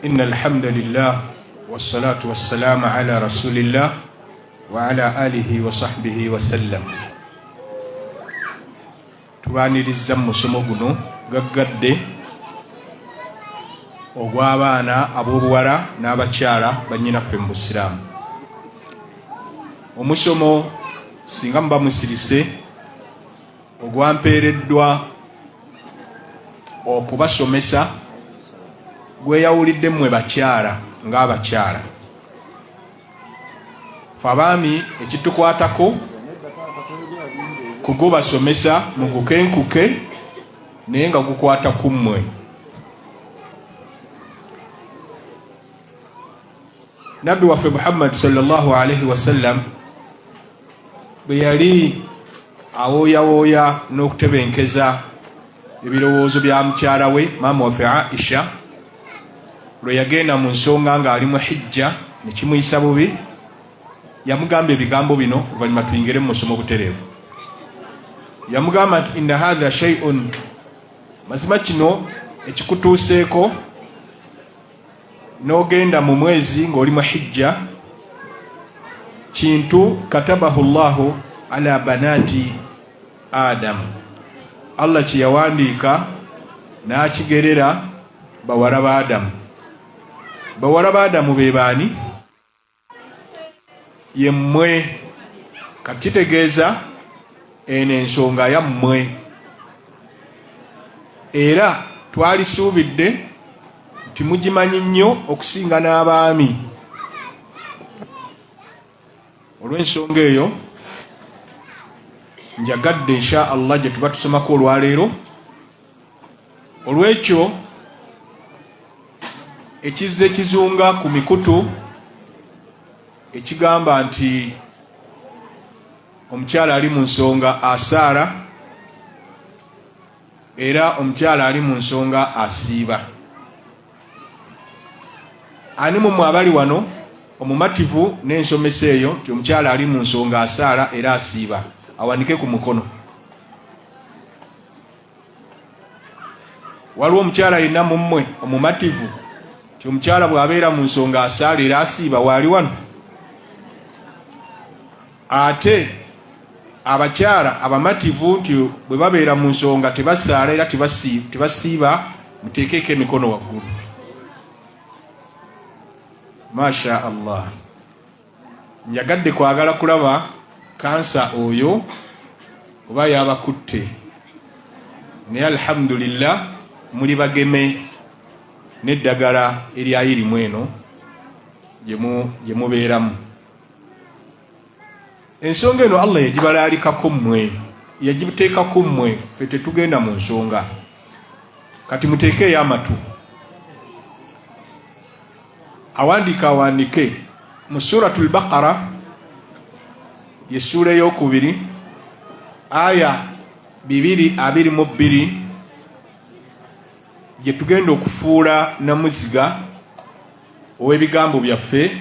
إن الحمد لله والصلاة والسلام على رسول الله وعلى آله وصحبه وسلم. tubaniriza musomo guno gaggadde ogw'abaana ab'obuwala n'abakyala bannyinaffe mu Busiraamu. Omusomo singa muba musirise ogwampeereddwa okubasomesa gweyawulidde mmwe bakyala ng'abakyala. Ffe abaami ekitukwatako kugubasomesa mu gukenkuke naye nga gukwata ku mmwe. Nabbi waffe Muhammad sallallahu alaihi wasallam bwe yali awooyawooya n'okutebenkeza ebirowoozo bya mukyala we maama waffe Aisha lwe yagenda mu nsonga ng'ali mu hijja ne kimuyisa bubi, yamugamba ebigambo bino oluvannyuma tuyingire mu musomo butereevu. Yamugamba nti inna hadha shay'un, mazima kino ekikutuuseeko n'ogenda mu mwezi ng'oli mu hijja, kintu katabahu Allahu ala banati Adam, Allah kye yawandiika n'akigerera bawala ba Adamu. Bawala ba Adamu be baani? Ye mmwe. Kakitegeeza eno ensonga yammwe, era twalisuubidde nti mugimanyi nnyo okusinga n'abaami. Olw'ensonga eyo njagadde insha Allah gye tuba tusomako olwaleero. Olw'ekyo ekizze kizunga ku mikutu ekigamba nti omukyala ali mu nsonga asaala era omukyala ali mu nsonga asiiba. Ani mu mmwe abali wano omumativu n'ensomesa eyo nti omukyala ali mu nsonga asaala era asiiba? Awanike ku mukono. Waliwo omukyala yenna mu mmwe omumativu nti omukyala bw'abeera mu nsonga asaala era asiiba? Waali wano? Ate abakyala abamativu nti bwe babeera mu nsonga tebasaala era tebasiiba, muteekeko emikono waggulu. Masha Allah. Njagadde kwagala kulaba kansa oyo oba yabakutte, naye alhamdulillah muli bageme n'eddagala eryayirimu eno gye mubeeramu. Ensonga eno Allah yagibalaalikako mmwe, yagiteekako mmwe, ffe tetugenda mu nsonga. Kati muteekeeyo amatu. Awandike mu Suratul Baqara, ye ssuula ey'okubiri aya 222 gye tugenda okufuula namuziga ow'ebigambo byaffe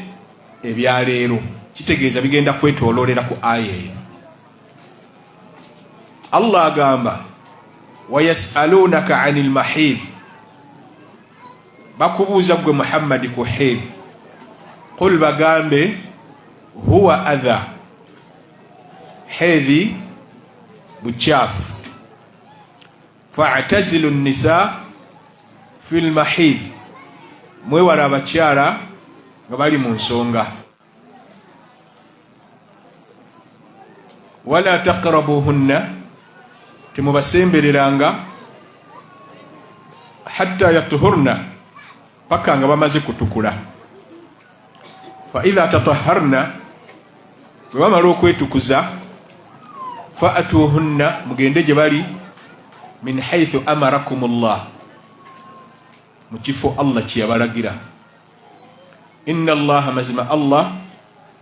ebya leero. Kitegeeza bigenda kwetooloolera ku aya eyo. Allah agamba wayasalunaka anil mahid, bakubuuza gwe Muhammad ku haid. Qul bagambe huwa adha, hedhi buchafu. Fa'tazilu nisa fil mahid, mwewala abakyala nga bali mu nsonga. Wala taqrabuhunna, temubasembereranga hatta yatuhurna, paka nga bamaze kutukula. Fa idha tatahharna, bwe bamala okwetukuza, fa'atuhunna, mugende gye bali, min haythu amarakumullah, mu kifo Allah kye yabalagira. Inna Allaha, mazima Allah,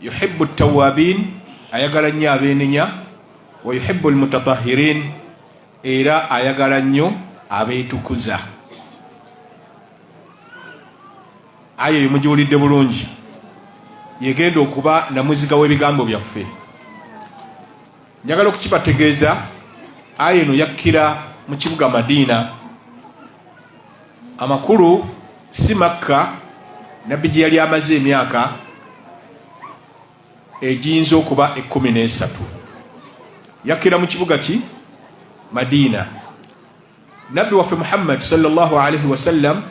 yuhibbu at-tawwabin, ayagala nnyo abeenenya, wa yuhibbu al-mutatahhirin, era ayagala nnyo abeetukuza. Aya eyo mugiwulidde bulungi, yegenda okuba namuziga w'ebigambo byaffe. Njagala okukibategeeza, aya eno yakkira mu kibuga Madiina. Amakulu si Makka nabbi gye yali amaze emyaka egiyinza okuba 13 yakkira mu kibuga ki Madina. Nabbi waffe Muhammad sallallahu alaihi wasallam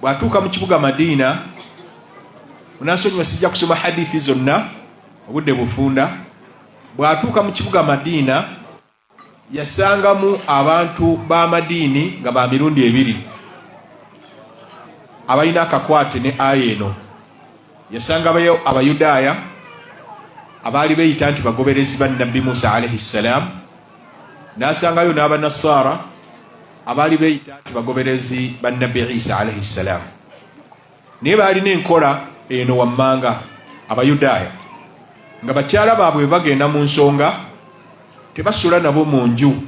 bwatuuka mu kibuga Madina, munansonyiwa sijja kusoma hadithi zonna obudde bufunda. Bwatuuka mu kibuga Madina yasangamu abantu b'amadiini nga ba mirundi ebiri abalina akakwate ne aya eno. Yasangayo Abayudaaya abaali beeyita nti bagoberezi ba Nabbi Musa alaihi ssalam, n'asangayo n'Abanasaara abaali beeyita nti bagoberezi ba Nabbi Isa alaihi ssalam. Naye baalina enkola eno wammanga Abayudaaya, nga bakyala baabwe bagenda mu nsonga tebasula nabo mu nju,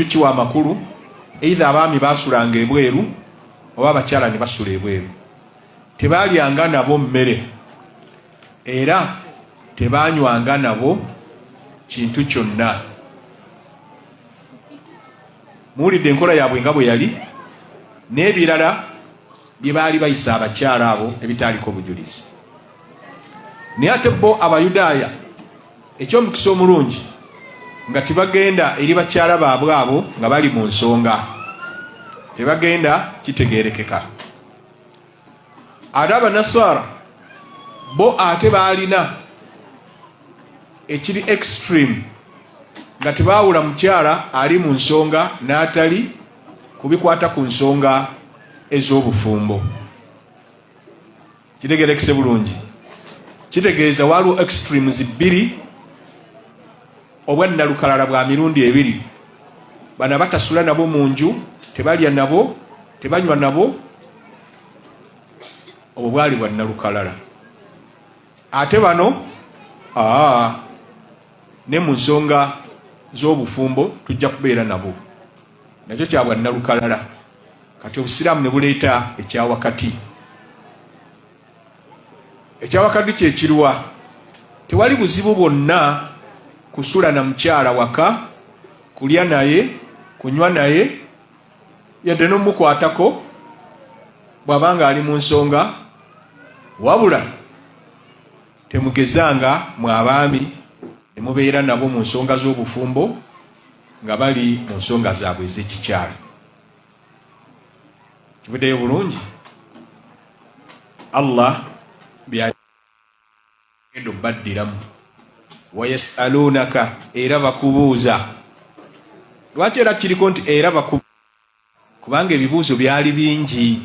kiwa amakulu. Eitha abaami basulanga ebweru oba abakyala ne basula ebweru. Tebaalyanga nabo mmere era tebanywanga nabo kintu kyonna. Muwulidde enkola yaabwe nga bwe yali, n'ebirala bye baali bayisa abakyala abo ebitaaliko bujulizi. Naye ate bo Abayudaaya ekyomukisa omulungi nga tebagenda eri bakyala baabwe abo nga bali mu nsonga, tebagenda kitegeerekeka. Ate Abanasaara bo ate baalina ekiri extreme, nga tebaawula mukyala ali mu nsonga n'atali kubikwata ku nsonga ez'obufumbo. Kitegeerekese bulungi. Kitegeeza waliwo extremes bbiri, obwannalukalala bwa mirundi ebiri. Bano batasula nabo mu nju, tebalya nabo, tebanywa nabo, obwo bwali bwannalukalala. Ate bano ne mu nsonga z'obufumbo tujja kubeera nabo, nakyo kya bwannalukalala. Kati obusiraamu ne buleeta ekyawakati. Ekyawakati kye kiruwa? Tewali buzibu bwonna kusula na mukyala waka, kulya naye, kunywa naye, yadde n'omukwatako bw'abanga ali mu nsonga, wabula temugezanga mu abaami ne mubeera nabo mu nsonga z'obufumbo nga bali mu nsonga zaabwe ez'ekikyala. Kivuddeyo bulungi. Allah byagenda obbaddiramu. Wayasalunaka, era bakubuuza. Lwaki era kiriko nti era bakubuuza? Kubanga ebibuuzo byali bingi.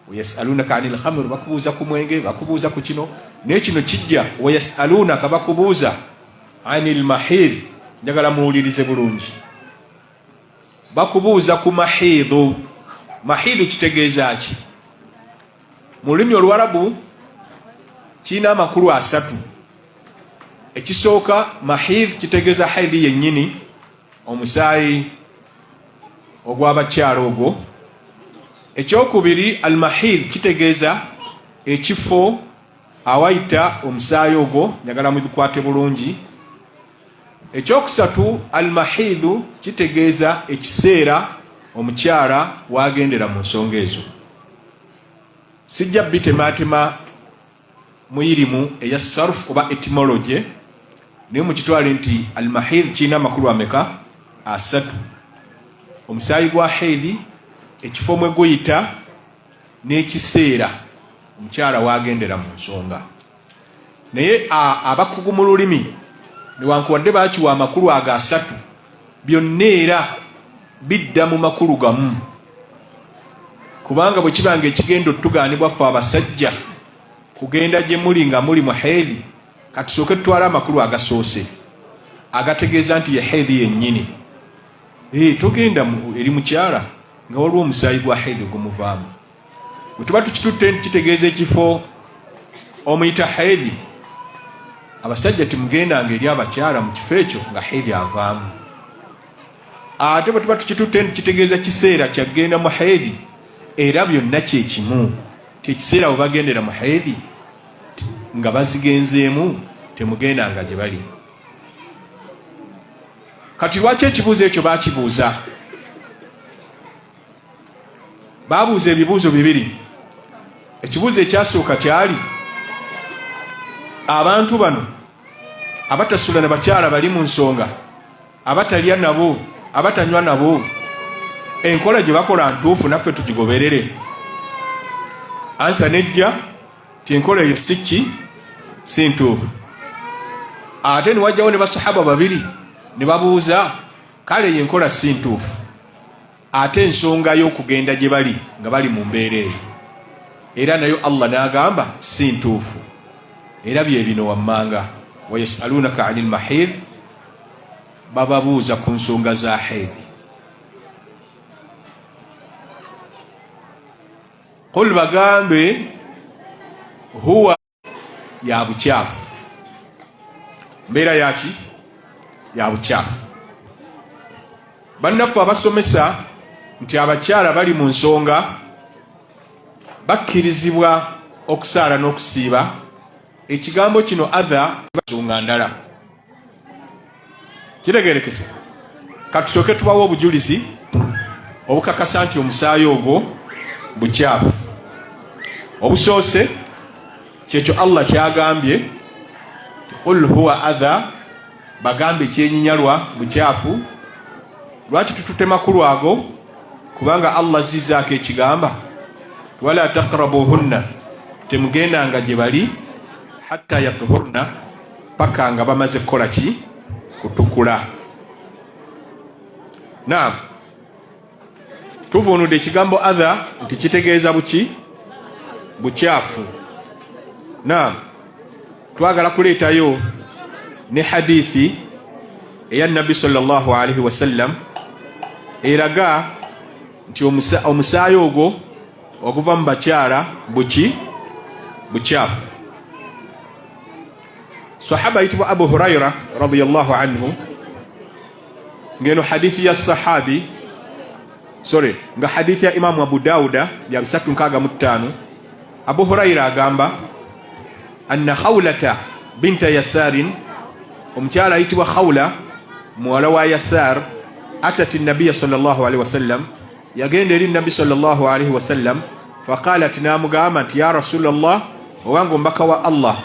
Wayasalunaka anil khamr, bakubuuza ku mwenge, bakubuuza ku kino. Naye kino kijja wayasalunaka, bakubuuza anil mahid. Njagala muwulirize bulungi. Bakubuuza ku mahidu. Mahidu kitegeeza ki? Mu lulimi Oluwarabu kirina amakulu 3. Ekisooka mahid kitegeeza haidi yennyini, omusaayi ogw'abakyala ogwo. Ekyokubiri al mahid kitegeeza ekifo awayita omusaayi ogwo, njagala mubikwate bulungi. Ekyokusatu al mahidu kitegeeza ekiseera omukyala waagendera mu nsonga ezo. Sijja bitemaatema muyirimu eya sarf oba etymology, naye mukitwale nti al mahid kirina amakulu ameka? 3. Omusaayi gwa haidi, ekifo mwe guyita, n'ekiseera omukyala waagendera mu nsonga. Naye abakugu mu lulimi newankubadde baakiwa amakulu ago 3, byonna era bidda mu makulu gamu. Kubanga bwe kibanga ekigenda otugaanibwa ffe abasajja kugenda gye muli nga muli mu haidi, katusooke tutwala amakulu agasoose agategeeza nti ye haidi yennyini. Togenda eri mukyala nga waliwo omusaayi gwa haidi ogumuvaamu. Bwe tuba tukitutte kitegeeza ekifo omuyita haidi, abasajja temugendanga eri abakyala mu kifo ekyo nga haidi avaamu. Ate bwe tuba tukitutte kitegeeza kiseera kyagenda mu haidi, era byonna kyekimu. Ekiseera bwe bagendera mu haidi nga bazigenzeemu, temugendanga gye bali. Kati lwaki ekibuuzo ekyo baakibuuza? babuuza ebibuuzo bibiri. Ekibuuzo ekyasooka kyali abantu bano abatasula na bakyala bali mu nsonga, abatalya nabo, abatanywa nabo, enkola gye bakola ntuufu naffe tugigoberere? Ansa nejja ti enkola eyo si ntuufu. Ate ne wajjawo ne basahaba babiri ne babuuza, kale yenkola si ntuufu, ate ensonga y'okugenda gye bali nga bali mu mbeera eyo era nayo Allah n'agamba si ntuufu. Era bye bino wammanga, wayasalunaka anil mahid, bababuuza ku nsonga za hedhi. Qul bagambe huwa ya buchafu. Mbeera yaki ya buchafu. Bannaffe abasomesa nti abakyala bali mu nsonga bakkirizibwa okusaala n'okusiiba. Ekigambo kino adha basonga ndala kitegeerekese. Katusooke tubawo obujulizi obukakasa nti omusaayi ogwo bukyafu. Obusoose kyekyo Allah kyagambye, qul huwa adha, bagambe kyenyinyalwa bukyafu. Lwaki tututema ku lwago? Kubanga Allah zizaako ekigamba wala taqrabuhunna, temugendanga gye bali hatta yatuhurna, paka nga bamaze kukola ki? Kutukula. Naam, tuvunudde ekigambo adha nti kitegeeza buki? Bukyafu. Naam, twagala kuleetayo ne hadithi eya Nabbi sallallahu alaihi wasallam eraga nti omusaayi ogwo okuva mu bakyala bukyafu. Sahaba yitibwa Abu Huraira radiyallahu anhu, ngeno hadithi ya sahabi nga hadithi ya Imamu Abu Dawuda ya 365. Abu Huraira agamba anna Khawlata binta Yasarin, omukyala yitibwa Khawla muwala wa Yasar, atati nabiyya sallallahu alaihi wasallam, yagenda eri nabbi sallallahu alaihi wasallam, faqalat, namugamba nti ya Rasulallah, owange ombaka wa Allah,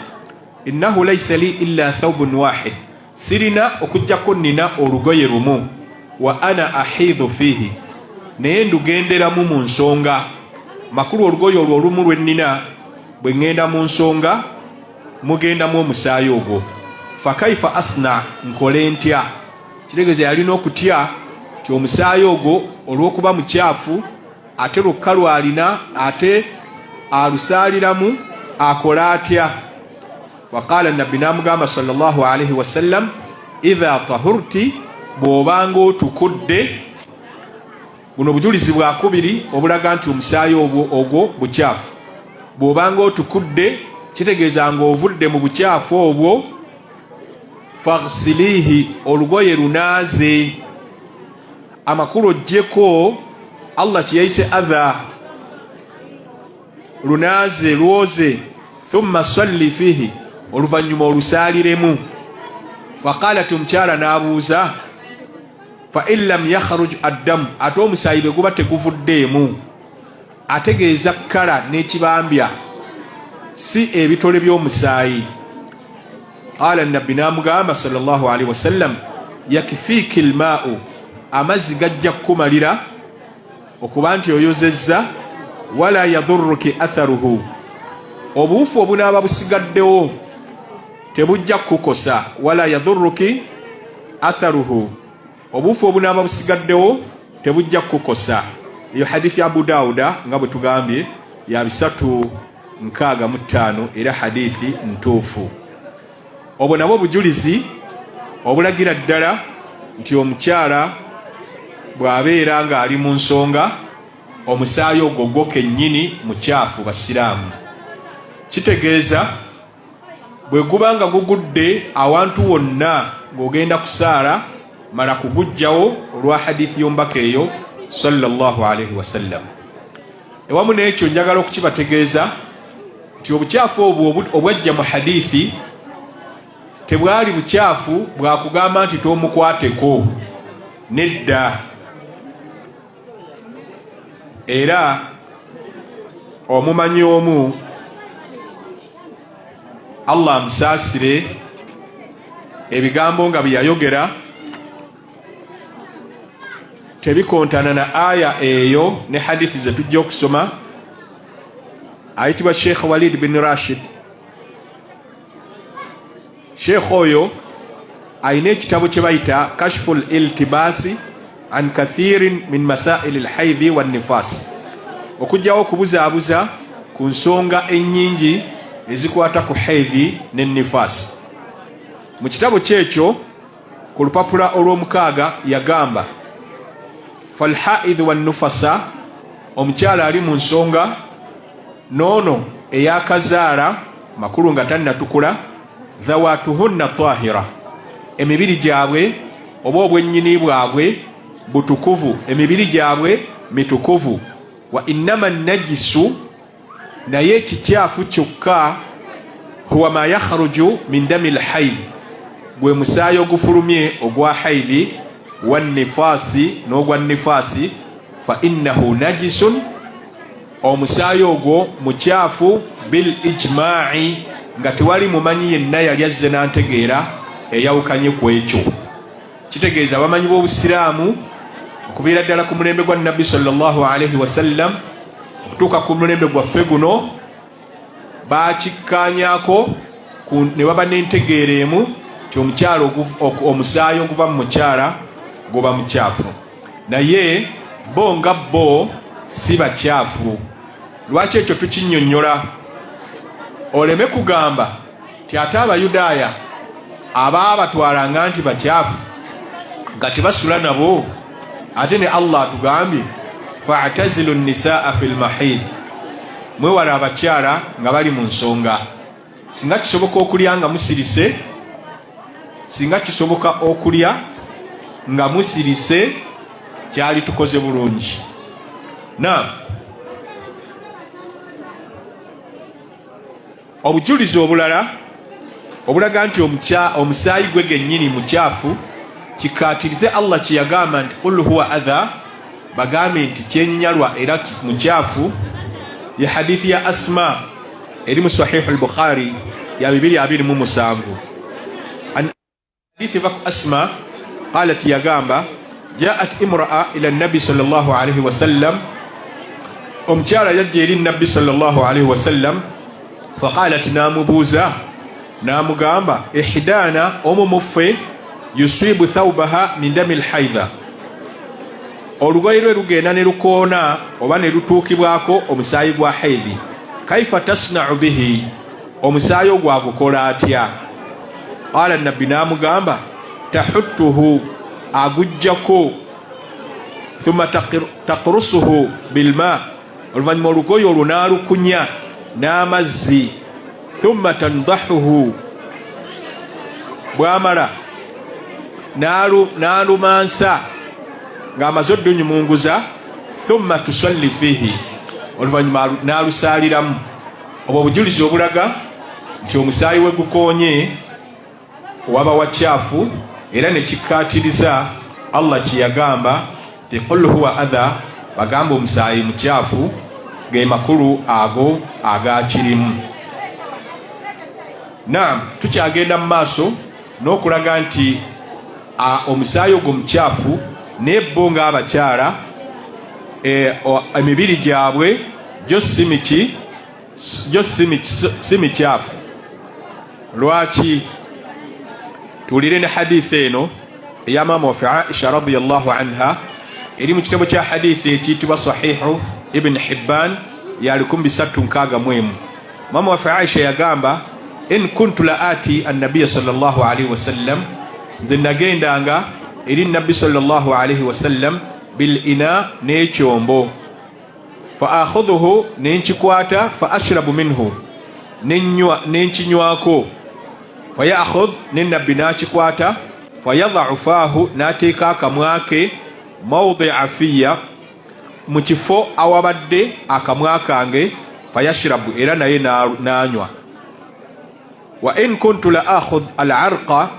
innahu laysa li illa thawbun wahid, sirina okujjako nina olugoye lumu, wa ana ahidhu fihi, naye ndugenderamu mu nsonga. Makulu olugoye olwo olumu lwe nnina bwe ŋŋenda mu nsonga mugendamu omusaayi ogwo. Fakaifa asna, nkole ntya? Kitegeeza yalina okutya ti omusaayi ogwo olw'okuba mukyafu, ate lwokka lwalina, ate alusaaliramu, akola atya? Faqala nabbi namugamba sallallahu alaihi wasallam, idha tahurti, bw'obanga otukudde. Buno bujulizi bwa kubiri obulaga nti omusaayi ogwo bukyafu. Bw'obanga otukudde kitegeeza nga ovudde mu bukyafu obwo, faghsilihi, olugoye lunaaze. Amakulu ojjeko Allah kiyayise adha, lunaaze lwoze. Thumma salli fihi, oluvannyuma olusaaliremu. Faqalat, omukyala n'abuuza, fa in lam yakhruj addamu, ate omusaayi bwe guba teguvuddeemu, ategeeza kkala n'ekibambya, si ebitole by'omusaayi. Qala nabbi namugamba sallallahu alaihi wasallam, yakfiiki almaa'u, amazzi gajja kukumalira okuba nti oyozezza. Wala yadhurruki atharuhu, obuufu obunaaba busigaddewo tebujja kukosa. Wala yadhurruki atharuhu, obuufu obunaaba busigaddewo tebujja kukosa. Iyo hadithi ya Abu Dawuda nga bwe tugambye ya 365 era hadithi ntuufu. Obwo nabwo bujulizi obulagira ddala nti omukyala bw'abeera nga ali mu nsonga, omusaayi ogwo gwo kennyini mukyafu. Basiraamu, kitegeeza bwe guba nga gugudde awantu wonna ng'ogenda kusaala, mala kugujjawo olwa hadithi y'ombaka eyo sallallahu alaihi wasallam. Ewamu n'ekyo njagala okukibategeeza nti obukyafu obwo obwajja mu hadithi tebwali bukyafu bwakugamba nti tomukwateko, nedda. Era omumanyi omu Allah amusaasire ebigambo nga byayogera tebikontana na aya eyo ne hadithi ze tujja okusoma. Ayitibwa Sheikh Walid bin Rashid. Sheikh oyo ayina ekitabo kye bayita Kashful Iltibasi an kathirin min masaili alhaidhi wan nifas, okujjawo okubuzaabuza ku nsonga ennyingi ezikwata ku haidhi ne nifas. Mu kitabo kyekyo ku lupapula olw'omukaaga yagamba falhaidhi wan nufasa, omukyala ali mu nsonga noono eyakazaala makulu nga tannatukula, dhawatuhunna tahira, emibiri gyabwe oba obwennyini bwabwe butukuvu, emibiri gyabwe mitukuvu. Wa innama najisu, naye ekikyafu kyokka huwa ma yakhruju min dami lhaidhi, gwe musaayi ogufulumye ogwa haidhi, wannifasi n'ogwa nifasi, fa innahu najisun, omusaayi ogwo mukyafu bil ijma'i, nga tewali mumanyi yenna yali azze n'antegeera eyawukanye ku ekyo. Kitegeeza abamanyi b'obusiraamu okuviira ddala ku mulembe gwa Nabbi sallallahu alaihi wasallam okutuuka ku mulembe gwaffe guno bakikkaanyaako ne baba n'entegeera emu ti omukyala omusaayi oguva mu mukyala guba mukyafu, naye bo nga bo si bakyafu. Lwaki ekyo tukinnyonnyola? Oleme kugamba ti ate Abayudaaya abaabatwalanga nti bakyafu nga tebasula nabo, ate ne Allah atugambye fa'tazilu nisaa fil mahid, mwewala abakyala nga bali mu nsonga. Singa kisoboka okulya nga musirise, singa kisoboka okulya nga musirise, kyali tukoze bulungi. Na obujulizi obulala obulaga nti omusaayi gwe gennyini mukyafu, kikaatirize Allah kye yagamba nti qul huwa adha, bagambe nti kyenyalwa era mukyafu, ya hadithi ya Asma eri mu Sahih al-Bukhari ya 227. Hadithi ya Asma qalat, yagamba jaat imra'a ila nabi sallallahu alaihi wasallam, omukyala yajja eri nabbi sallallahu alaihi wasallam, faqalat, namubuuza namugamba ihdana, omu muffe yusibu thawbaha min dami lhaidha, olugoye lwe lugenda ne lukoona oba ne lutuukibwako omusaayi gwa haidhi, kaifa tasna'u bihi, omusaayi ogwo agukola atya? Qala nabbi namugamba tahuttuhu, agujjako, thumma taqrusuhu bilma, oluvannyuma olugoye olwo naalukunya n'amazzi, thumma tandahuhu, bwamala n'alumansa ng'amaze oddunyumunguza, thumma tusalli fihi, oluvannyuma n'alusaaliramu. Obwo obujulizi obulaga nti omusaayi we gukoonye waba wakyafu, era ne kikkaatiriza Allah kye yagamba ti qul huwa adha, bagamba omusaayi mukyafu, ge makulu ago agakirimu. Naam, tukyagenda mu maaso n'okulaga nti omusaayi ogwo mukyafu, naye bo ng'abakyala emibiri gyabwe gyo si mikyafu. Lwaki? Tuwulire ne hadithi eno eya maama waffe Aisha radiyallahu anha, eri mu kitabo kya hadithi ekiyitibwa Sahihu Ibn Hibban ya 361. Maama waffe Aisha yagamba in kuntu la ati annabiya sallallahu alaihi wasallam, nze nagendanga eri nabbi sallallahu alaihi wasallam bil ina, n'ekyombo, fa akhudhuhu, nenkikwata, fa ashrabu minhu, nenkinywako, fa ya'khudh, ne nabbi n'akikwata, fa yadha'u fahu, n'ateeka akamwa ke, mawdi'a fiya, mu kifo awabadde akamwa kange, fa yashrabu, era naye n'anywa. Wa in kuntu la akhudh al-arqa,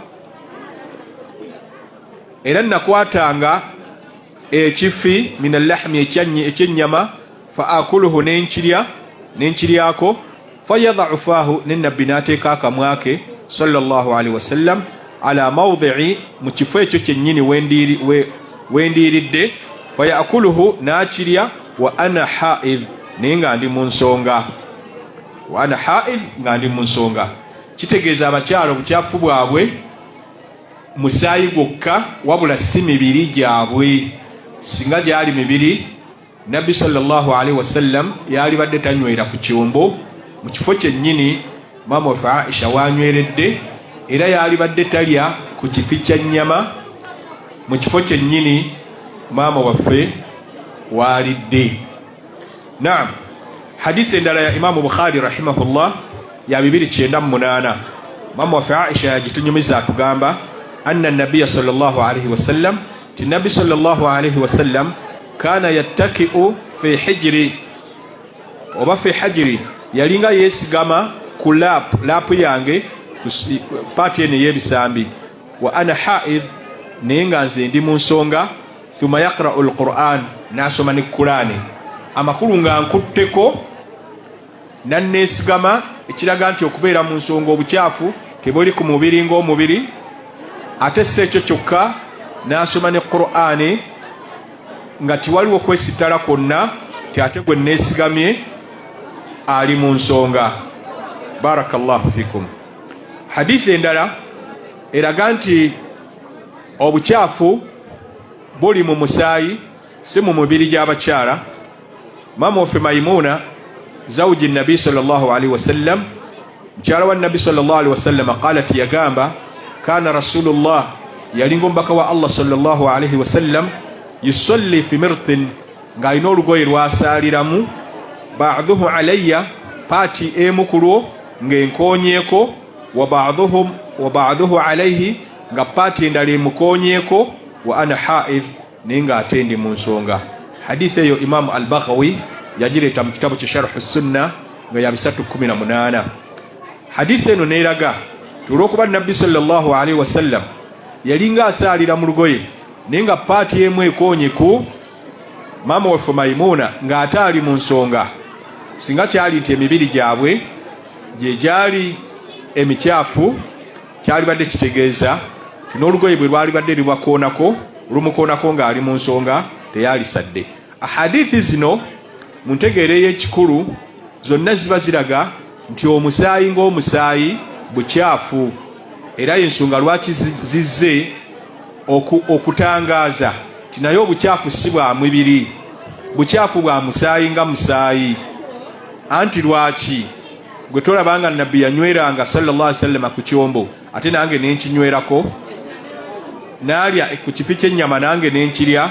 era nakwatanga ekifi min al-lahmi, ekyennyama, fa akuluhu, nenkirya, nenkiryako fayadau fahu nenabbi nateeka akamwa ke sallallahu alaihi wasallam ala mawdhi'i mu kifo ekyo kyennyini wendiiridde fayakuluhu nakirya wa ana haid naye nga ndi mu nsonga wa ana haid nga ndi mu nsonga kitegeeza abakyala obukyafu bwabwe musaayi gwokka wabula si mibiri gyabwe singa gyali mibiri nabbi sallallahu alaihi wasallam yali badde tanywera ku kyombo mu kifo kyennyini maama waffe Aisha wanyweredde era yali badde talya ku kifi kya nnyama mu kifo kyennyini maama waffe walidde. Naam, hadisi endala ya Imaamu Bukhari rahimahullah ya 298 maama waffe Aisha yagitunyumiza atugamba anna nabiyya sallallahu alaihi wasallam ti nabbi sallallahu alaihi wasallam kana yattaki'u fi hijri oba fi hajri yalinga yesigama ku lapu yange paati eno y'ebisambi wa ana haid naye nga nze ndi mu nsonga thumma yaqra'u alquran nasoma ne Qur'ani amakulu nga nkutteko nanneesigama ekiraga nti okubeera mu nsonga obukyafu tebuli ku mubiri ng'omubiri ate si ekyo kyokka nasoma ne Qur'ani nga tiwaliwo kwesittala kwonna ti ate gwe neesigamye ali mu nsonga. Barakallahu fikum. Hadithi endala eraga nti obukyafu buli mu musaayi si mu mubiri gy'abakyala. Maama waffe Maimuna zawji nabi sallallahu alaihi wasallam mukyala wa nabi sallallahu alaihi wasallam qalat yagamba kana rasulullah yalinga omubaka wa Allah sallallahu alaihi wasallam yusalli fi mirtin nga alina olugoye lwasaaliramu ba'dhuhu alayya paati emu ku lwo ng'enkoonyeeko wa ba'dhuhu alayhi nga paati endala emukoonyeeko wa ana haid naye nga ate ndi mu nsonga. Hadithi eyo Imaamu al-Baghawi yagireeta mu kitabu kye Sharh Sunna nga ya 318. Hadithi eno neeraga olw'okuba nabbi sallallahu alaihi wasallam yalinga asaalira mu lugoye naye nga paati emu ekoonye ku maama waffe Maimuna ng'ate ali mu nsonga. Singa kyali nti emibiri gyabwe gye gyali emikyafu kyali badde kitegeeza ti n'olugoye bwe lwali badde lubwakoonako lumukoonako ng'ali mu nsonga teyalisadde. Ahadithi zino mu ntegeera ey'ekikulu zonna ziba ziraga nti omusaayi ng'omusaayi bukyafu era ensonga lwaki zizze okutangaaza ti naye obukyafu si bwa mubiri, bukyafu bwa musaayi nga musaayi. Anti lwaki gwe tolabanga nabbi yanyweranga sallallahu alaihi wasallam ku kyombo ate nange nenkinywerako, naalya ku kifi ky'ennyama nange nenkirya,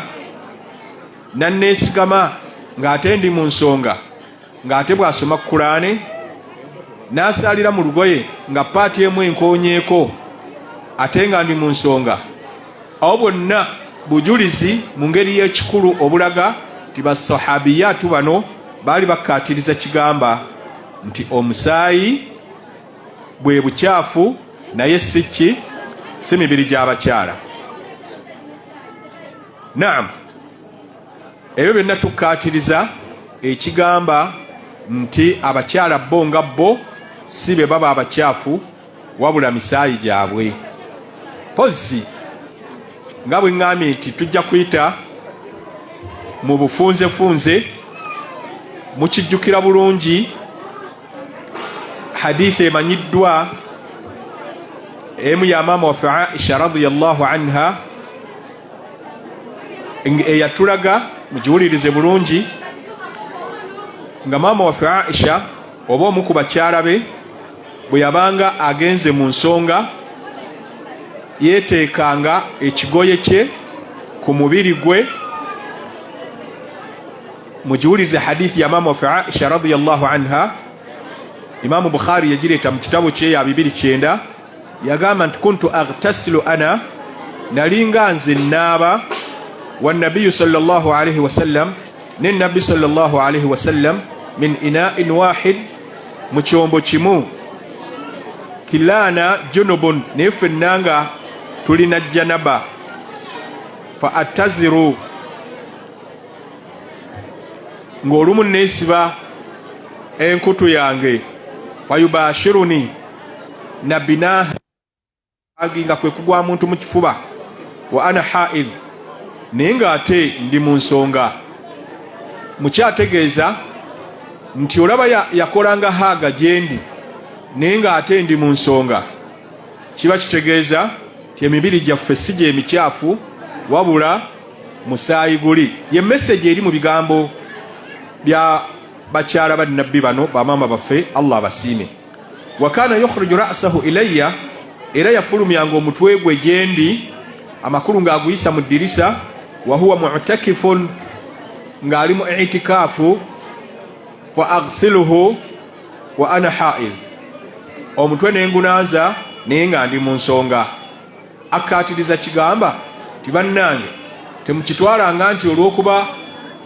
nanneesigama ng'ate ndi mu nsonga ng'ate bw'asoma Qur'ani, n'asaalira mu lugoye nga paati emu enkoonyeeko ate nga ndi mu nsonga. Awo bwonna bujulizi mu ngeri y'ekikulu obulaga ti basahabiyatu bano baali bakkaatiriza kigamba nti omusaayi bwe bukyafu naye si mibiri gy'abakyala. Naam, ebyo byonna tukkaatiriza ekigamba nti abakyala bo nga bo si be baba abakyafu wabula misaayi gyabwe. Pozi nga bwe ŋŋambye nti tujja kuyita mu bufunzefunze mukijjukira bulungi hadithi emanyiddwa emu ya maama waffe Aisha radiyallahu anha eyatulaga mugiwulirize bulungi nga maama waffe Aisha oba omu ku bakyala be bwe yabanga agenze mu nsonga yeeteekanga ekigoye kye ku mubiri gwe. Mugiwulirize hadithi ya maama waffe Aisha radiyallahu anha. Imaamu Bukhari yagireeta mu kitabu kye ya 209 yagamba nti kuntu aghtasilu ana nalinga nze naaba wa nabiyyu sallallahu alaihi wasallam ne nabbi sallallahu alaihi wasallam min ina'in wahid mu kyombo kimu kilana junubun naye ffenna nga tulina janaba fa ataziru ng'olumu neesiba enkutu yange fayubashiruni nabina aginga kwe kugwa muntu mu kifuba wa ana haid ninga ate ndi mu nsonga mukyategeeza nti olaba yakolanga haga gyendi ninga ate ndi mu nsonga kiba kitegeeza ti emibiri gyaffe si gye emikyafu wabula musaayi guli ye message eri mu bigambo bya bakyala ba nabbi bano bamaama baffe Allah abasiime wakana yukhriju ra'sahu ilayya era yafulumyanga omutwe gwe gyendi amakulu ng'aguyisa mu ddirisa wa huwa mu'takifun ng'ali mu i'tikaafu fa aghsiluhu wa ana ha'il omutwe nengunaza naye nga ndi mu nsonga akkaatiriza kigamba tibannange temukitwalanga nti olw'okuba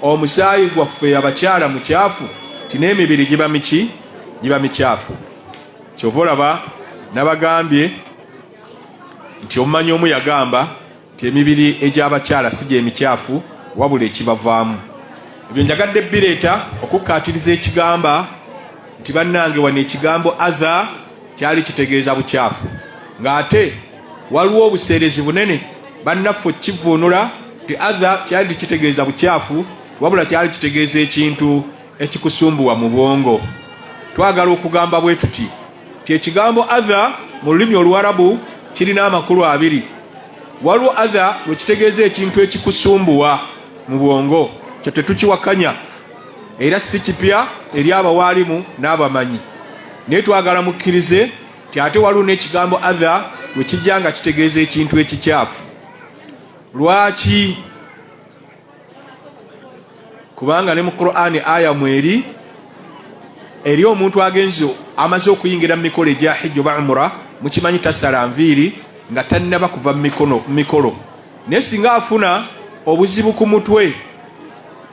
omusaayi gwaffe abakyala mukyafu tineemibiri giba miki giba mikyafu kyova olaba nabagambye nti omumanyi omu yagamba nti emibiri egy'abakyala si gy'emikyafu wabula ekibavaamu ebyo njagadde bireeta okukkaatiriza ekigamba nti bannange wano ekigambo adha kyali kitegeeza bukyafu ng'ate waliwo obuseerezi bunene bannaffe kivuunula nti adha kyali kitegeeza bukyafu wabula kyali kitegeeza ekintu ekikusumbuwa mu bwongo twagala okugamba bwe tuti ti ekigambo adha mu lulimi Oluwarabu kirina amakulu abiri waliwo adha lwe kitegeeza ekintu ekikusumbuwa mu bwongo kyo tetukiwakanya era si kipya eri abawaalimu n'abamanyi naye twagala mukkirize ti ate waliwo n'ekigambo adha lwe kijja nga kitegeeza ekintu ekikyafu lwaki kubanga ne mu Qur'ani aya mweri eri omuntu agenzo amaze okuyingira mu mikolo egya hijja oba umra mukimanyi tasala nviiri nga tannaba kuva mu mikolo naye singa afuna obuzibu ku mutwe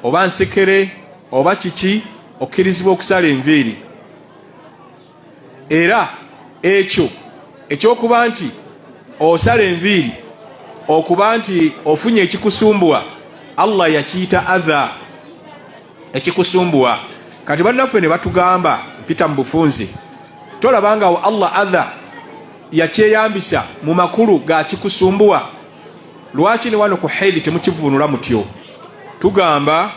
oba nsekere oba kiki okkirizibwa okusala enviiri era ekyo ekyokuba nti osala enviiri okuba nti ofunye ekikusumbuwa Allah yakiyita adha ekikusumbuwa kati bannaffe ne batugamba mpita mu bufunze tolabanga Allah adha yakyeyambisa mu makulu ga kikusumbuwa lwaki ne wano ku haidi temukivuunula mutyo tugamba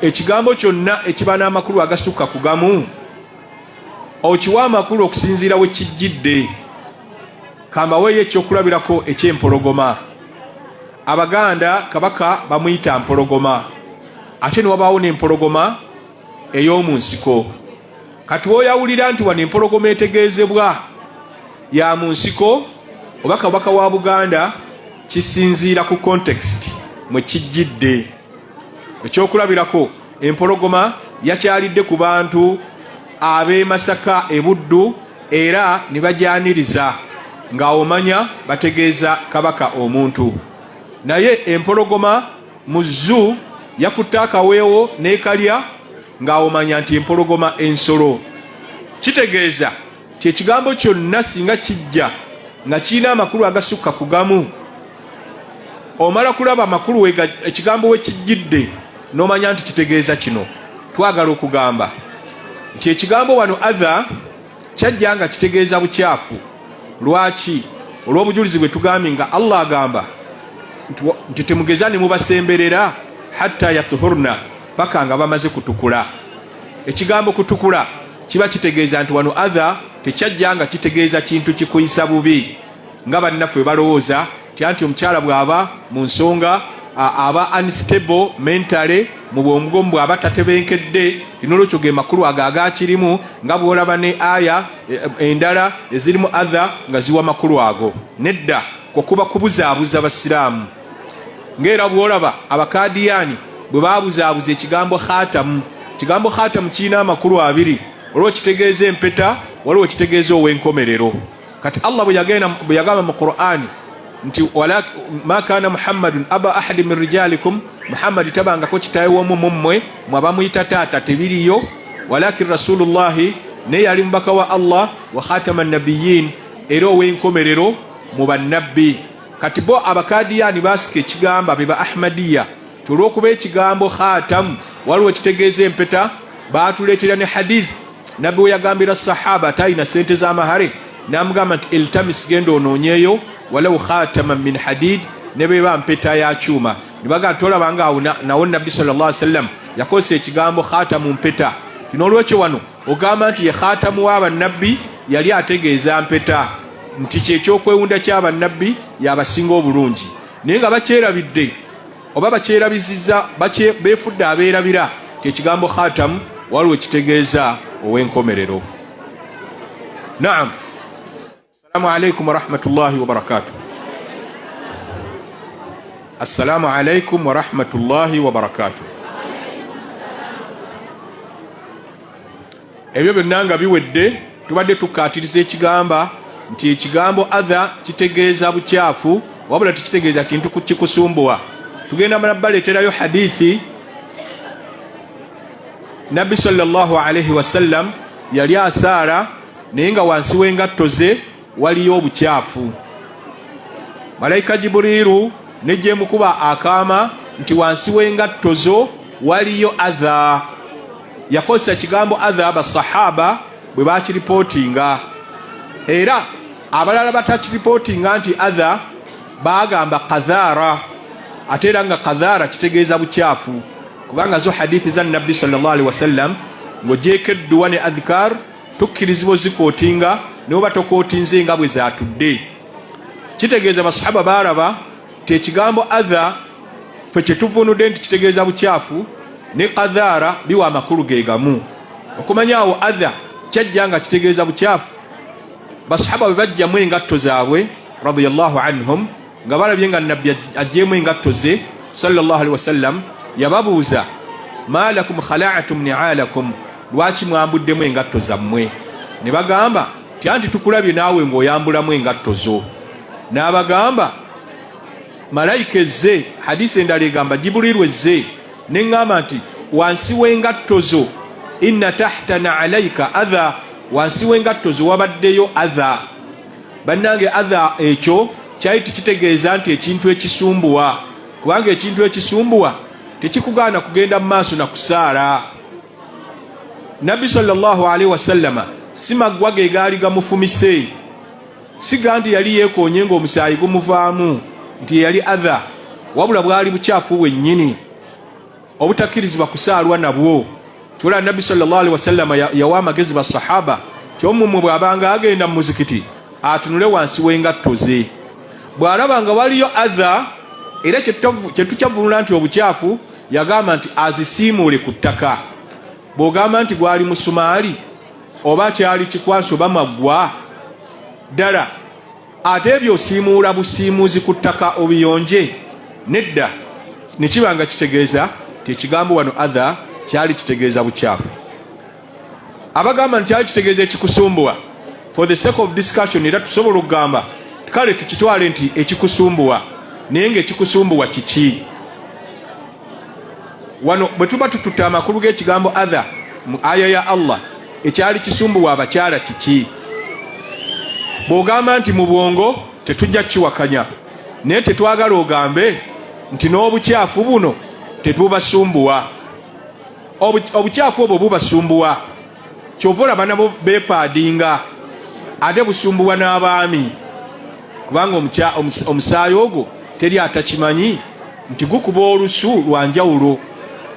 ekigambo kyonna ekiba n'amakulu agasukka ku gamu okiwa amakulu okusinziira we kijjidde kambaweeyo ekyokulabirako ekyempologoma Abaganda kabaka bamuyita mpologoma ate ne wabaawo n'empologoma ey'omu nsiko kati woyawulira nti wano empologoma etegeezebwa ya mu nsiko oba kabaka wa Buganda kisinziira ku context mwe kijjidde ekyokulabirako empologoma yakyalidde ku bantu ab'e Masaka e Buddu era ne bajyaniriza ng'awomanya bategeeza kabaka omuntu naye empologoma mu zoo yakutte akaweewo n'ekalya ng'awomanya nti empologoma ensolo kitegeeza ti ekigambo kyonna singa kijja nga kirina amakulu agasukka ku gamu omala kulaba amakulu ekigambo we kijjidde n'omanya nti kitegeeza kino twagala okugamba nti ekigambo wano adha kyajja nga kitegeeza bukyafu lwaki olw'obujulizi bwe tugambye nga Allah agamba nti temugeza ne mubasemberera hatta yatuhurna paka nga bamaze kutukula ekigambo kutukula kiba kitegeeza nti wano adha tekyajja nga kitegeeza kintu kikuyisa bubi nga bannaffe balowooza nti omukyala bw'aba mu nsonga aba unstable mentally mu bwongo bw'aba tatebenkedde n'olwekyo ge makulu ago agakirimu nga bw'olaba ne aya endala ezirimu adha nga ziwa makulu ago nedda kuba kubuzaabuza basiraamu ng'era bw'olaba abakadiyani bwe baabuzaabuza ekigambo khatamu kigambo khatamu kirina amakulu abiri waliwo kitegeeza empeta waliwo kitegeeza ow'enkomerero kati Allah bwe yagamba mu Qur'ani nti ma kana Muhammadun aba ahadi min rijalikum Muhammad tabangako kitaawe w'omu mu mmwe mwabamuyita taata tebiriyo walakin rasulullahi ne yali mubaka wa Allah wa khatama nabiyyin era ow'enkomerero mu bannabbi kati bo abakadiyani basika ekigamba be ba Ahmadiyya olw'okuba ekigambo khatamu waliwo kitegeeza empeta baatuleetera ne hadith nabbi we yagambira sahaba talina sente z'amahare n'amugamba nti iltamis genda onoonyeeyo walau khataman min hadid ne bweba mpeta ya kyuma ne bagamba tolabanga awo nawo nabbi sallallahu alaihi wasallam yakozesa ekigambo khatamu mpeta kino olwekyo wano ogamba nti ye khatamu w'abannabbi yali ategeeza mpeta nti kyekyokwewunda ky'abannabbi yabasinga obulungi naye nga bakyerabidde oba bakyerabizizza beefudde abeerabira kyekigambo khatamu waliwo ekitegeeza ow'enkomerero. Naam. Assalamu alaikum warahmatullahi wabarakatuh. Assalamu alaikum warahmatullahi wabarakatuh. Ebyo byonna nga biwedde tubadde tukaatiriza ekigamba nti ekigambo adha kitegeeza bukyafu wabula tikitegeeza kintu kikusumbuwa. Tugenda baleeterayo hadithi Nabbi sallallahu alaihi wasallam yali asaara naye nga wansi w'engatto ze waliyo obukyafu. Malayika Jibriiru nejje mukuba akaama nti wansi w'engatto zo waliyo adha. Yakozesa ekigambo adha basahaba bwe bakiripootinga, era abalala batakiripootinga nti adha bagamba qadhaara, ate era nga qadhaara kitegeeza bukyafu, kubanga zo hadithi za Nabbi sallallahu alaihi wasallam ng'ogyeko edduwa ne adhkar tukkirizibwa zikootinga ne bwe tokootinze nga bwe zaatudde. Kitegeeza basahaba baraba nti ekigambo adha ffe kyetuvunudde nti kitegeeza bukyafu ne qadhaara biwa amakulu ge gamu. Okumanyaawo adha kyajja nga kitegeeza bukyafu, basahaba bwe bajjamu engatto zaabwe radiyallahu anhum nga balabye nga Nabbi ajjeemu engatto ze sallallahu alaihi wasallam, yababuuza ma lakum khala'atum ni'alakum, lwaki mwambuddemu engatto zammwe? Ne bagamba ti anti tukulabye naawe ng'oyambulamu engatto zo. N'abagamba malayika ezze, hadisi endala egamba Jibriiru ezze neŋŋamba nti wansi w'engatto zo inna tahta na'alayka adha, wansi w'engatto zo wabaddeyo adha. Bannange adha ekyo kyali tikitegeeza nti ekintu ekisumbuwa, kubanga ekintu ekisumbuwa tekikugaana kugenda mu maaso na kusaala. Nabbi sallallahu alaihi wasallama si maggwa ge gaali gamufumise, siga nti yali yeekoonye ng'omusaayi gumuvaamu nti yali adha, wabula bwali bukyafu bwennyini obutakkirizibwa kusaalwa nabwo. Tula Nabbi sallallahu alaihi wasallama yawa amagezi basahaba ti omumwe bw'abanga agenda mu muzikiti atunule wansi w'engatto ze, bw'alabanga waliyo adha era kyetukyavunula nti obukyafu yagamba nti azisiimuule ku ttaka. Bw'ogamba nti gwali musumaali oba kyali kikwaso oba maggwa ddala, ate ebyo osiimuula busiimuuzi ku ttaka obiyonje nedda, ne kibanga kitegeeza ti ekigambo wano adha kyali kitegeeza bukyafu. Abagamba nti kyali kitegeeza ekikusumbuwa, for the sake of discussion era tusobola okugamba kale tukitwale nti ekikusumbuwa, naye ng'ekikusumbuwa kiki? Wano bwe tuba tututte amakulu g'ekigambo adha mu aya ya Allah, ekyali kisumbuwa abakyala kiki? Bw'ogamba nti mu bwongo tetujja kukiwakanya, naye tetwagala ogambe nti n'obukyafu buno tetubasumbuwa. Obukyafu obwo bubasumbuwa, kyova olaba nabo beepaadinga, ate busumbuwa n'abaami, kubanga omusaayi ogwo teri atakimanyi nti gukuba olusu lwa njawulo,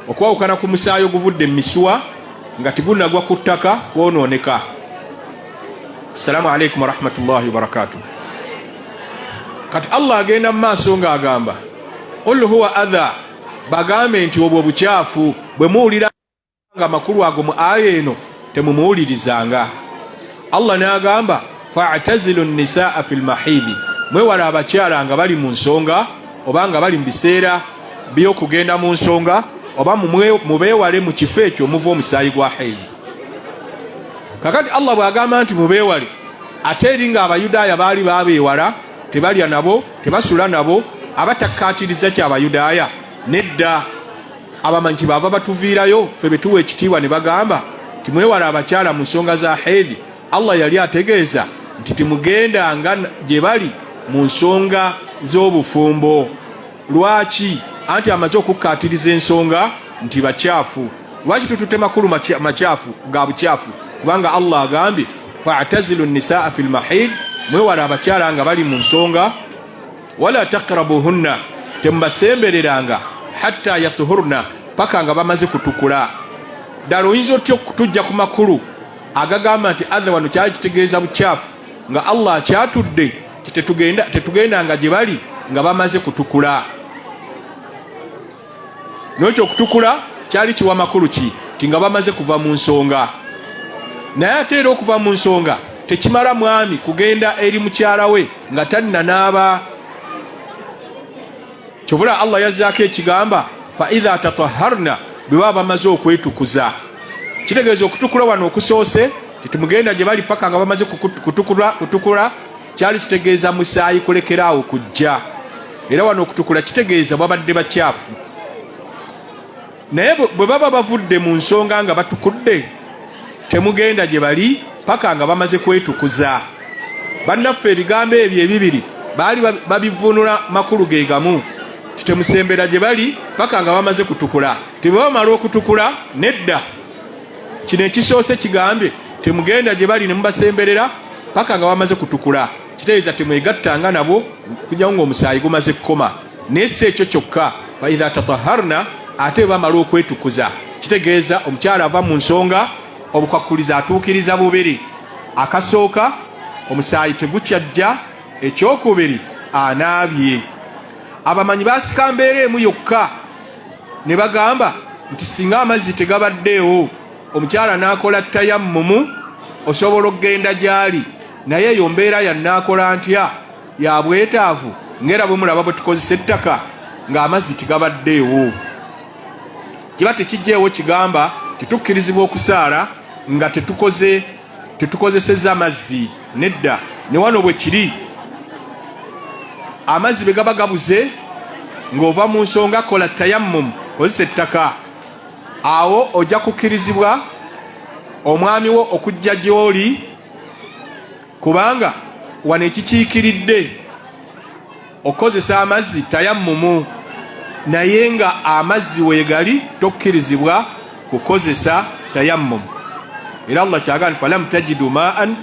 okwawukana ku musaayi oguvudde mu misuwa nga tigunagwa ku ttaka kwonooneka. Assalamu alaikum warahmatullahi wabarakatuh. Kati Allah agenda mu maaso ng'agamba qul huwa adha, bagambe nti obwo bukyafu. Bwe muwulira nga amakulu ago mu aya eno temumuwulirizanga. Allah n'agamba fa'tazilu nisaa fil mahidi, mwewala abakyala nga bali mu nsonga oba nga bali mu biseera by'okugenda mu nsonga, oba mubeewale mu kifo ekyo omuva omusaayi gwa haidi. Kakati Allah bw'agamba nti mubeewale, ate eri nga Abayudaaya baali babeewala, tebalya nabo tebasula nabo, abatakkaatiriza ky'Abayudaaya nedda. Abamanyi baava batuviirayo ffe betuwa ekitiibwa ne bagamba ti mwewala abakyala mu nsonga za haidi. Allah yali ategeeza nti timugendanga gye bali mu nsonga z'obufumbo. Lwaki? Anti amaze okukkaatiriza ensonga nti bakyafu. Lwaki tututte makulu makyafu ga bukyafu? kubanga Allah agambye fa'tazilu an-nisaa fil mahid, mwewala abakyala nga bali mu nsonga, wala taqrabuhunna, tembasembereranga hatta yatuhurna, paka nga bamaze kutukula. Ddala oyinza otya okutujja ku makulu agagamba nti adha wano kyali kitegeeza bukyafu nga Allah akyatudde tetugendanga gye bali nga bamaze kutukula. N'ekyo okutukula kyali kiwa makulu ki? Ti nga bamaze kuva mu nsonga. Naye ate era okuva mu nsonga tekimala mwami kugenda eri mukyala we nga tannanaaba. Kyovula Allah yazzaako ekigamba fa idha tatahharna, bwe baba bamaze okwetukuza. Kitegeeza okutukula wano okusoose tetumugenda gye bali paka nga bamaze kutukula kyali kitegeeza musaayi kulekeraawo kujja. Era wano okutukula kitegeeza babadde bakyafu. Naye bwe baba bavudde mu nsonga nga batukudde, temugenda gye bali paka nga bamaze kwetukuza. Bannaffe ebigambo ebyo ebibiri baali babivunula makulu ge gamu. Temusembera gye bali paka nga bamaze kutukula. Tebamala okutukula nedda. Kino ekisoose kigambye temugenda gye bali ne mubasemberera paka nga bamaze kutukula. Kitegeeza temwegattanga nabo kujja nga omusaayi gumaze kukoma. Naye si ekyo kyokka, fa idha tatahharna, ate bamala okwetukuza. Kitegeeza omukyala ava mu nsonga, obukwakuliza atuukiriza bubiri. Akasooka omusaayi tegukyajja, ekyokubiri anaabye. Abamanyi baasika mbeera emu yokka ne bagamba nti singa amazzi tegabaddeewo omukyala n'akola tayammumu osobola okugenda gy'ali, naye eyo mbeera yannaakola ntya? Ya bwetaavu, ng'era bwe mulaba bwe tukozesa ettaka ng'amazzi tegabaddeewo. Kiba tekijjeewo kigamba tetukkirizibwa okusaala nga tetukozesezza mazzi. Nedda, ne wano bwe kiri. Amazzi bwe gaba gabuze ng'ova mu nsonga, kola tayammum, kozesa ettaka. Awo ojja kukkirizibwa omwami wo okujja gy'oli, kubanga wano ekikiikiridde okozesa amazzi tayammumu, naye nga amazzi weegali tokkirizibwa kukozesa tayammum. Era Allah kyagamba falam tajidu ma'an,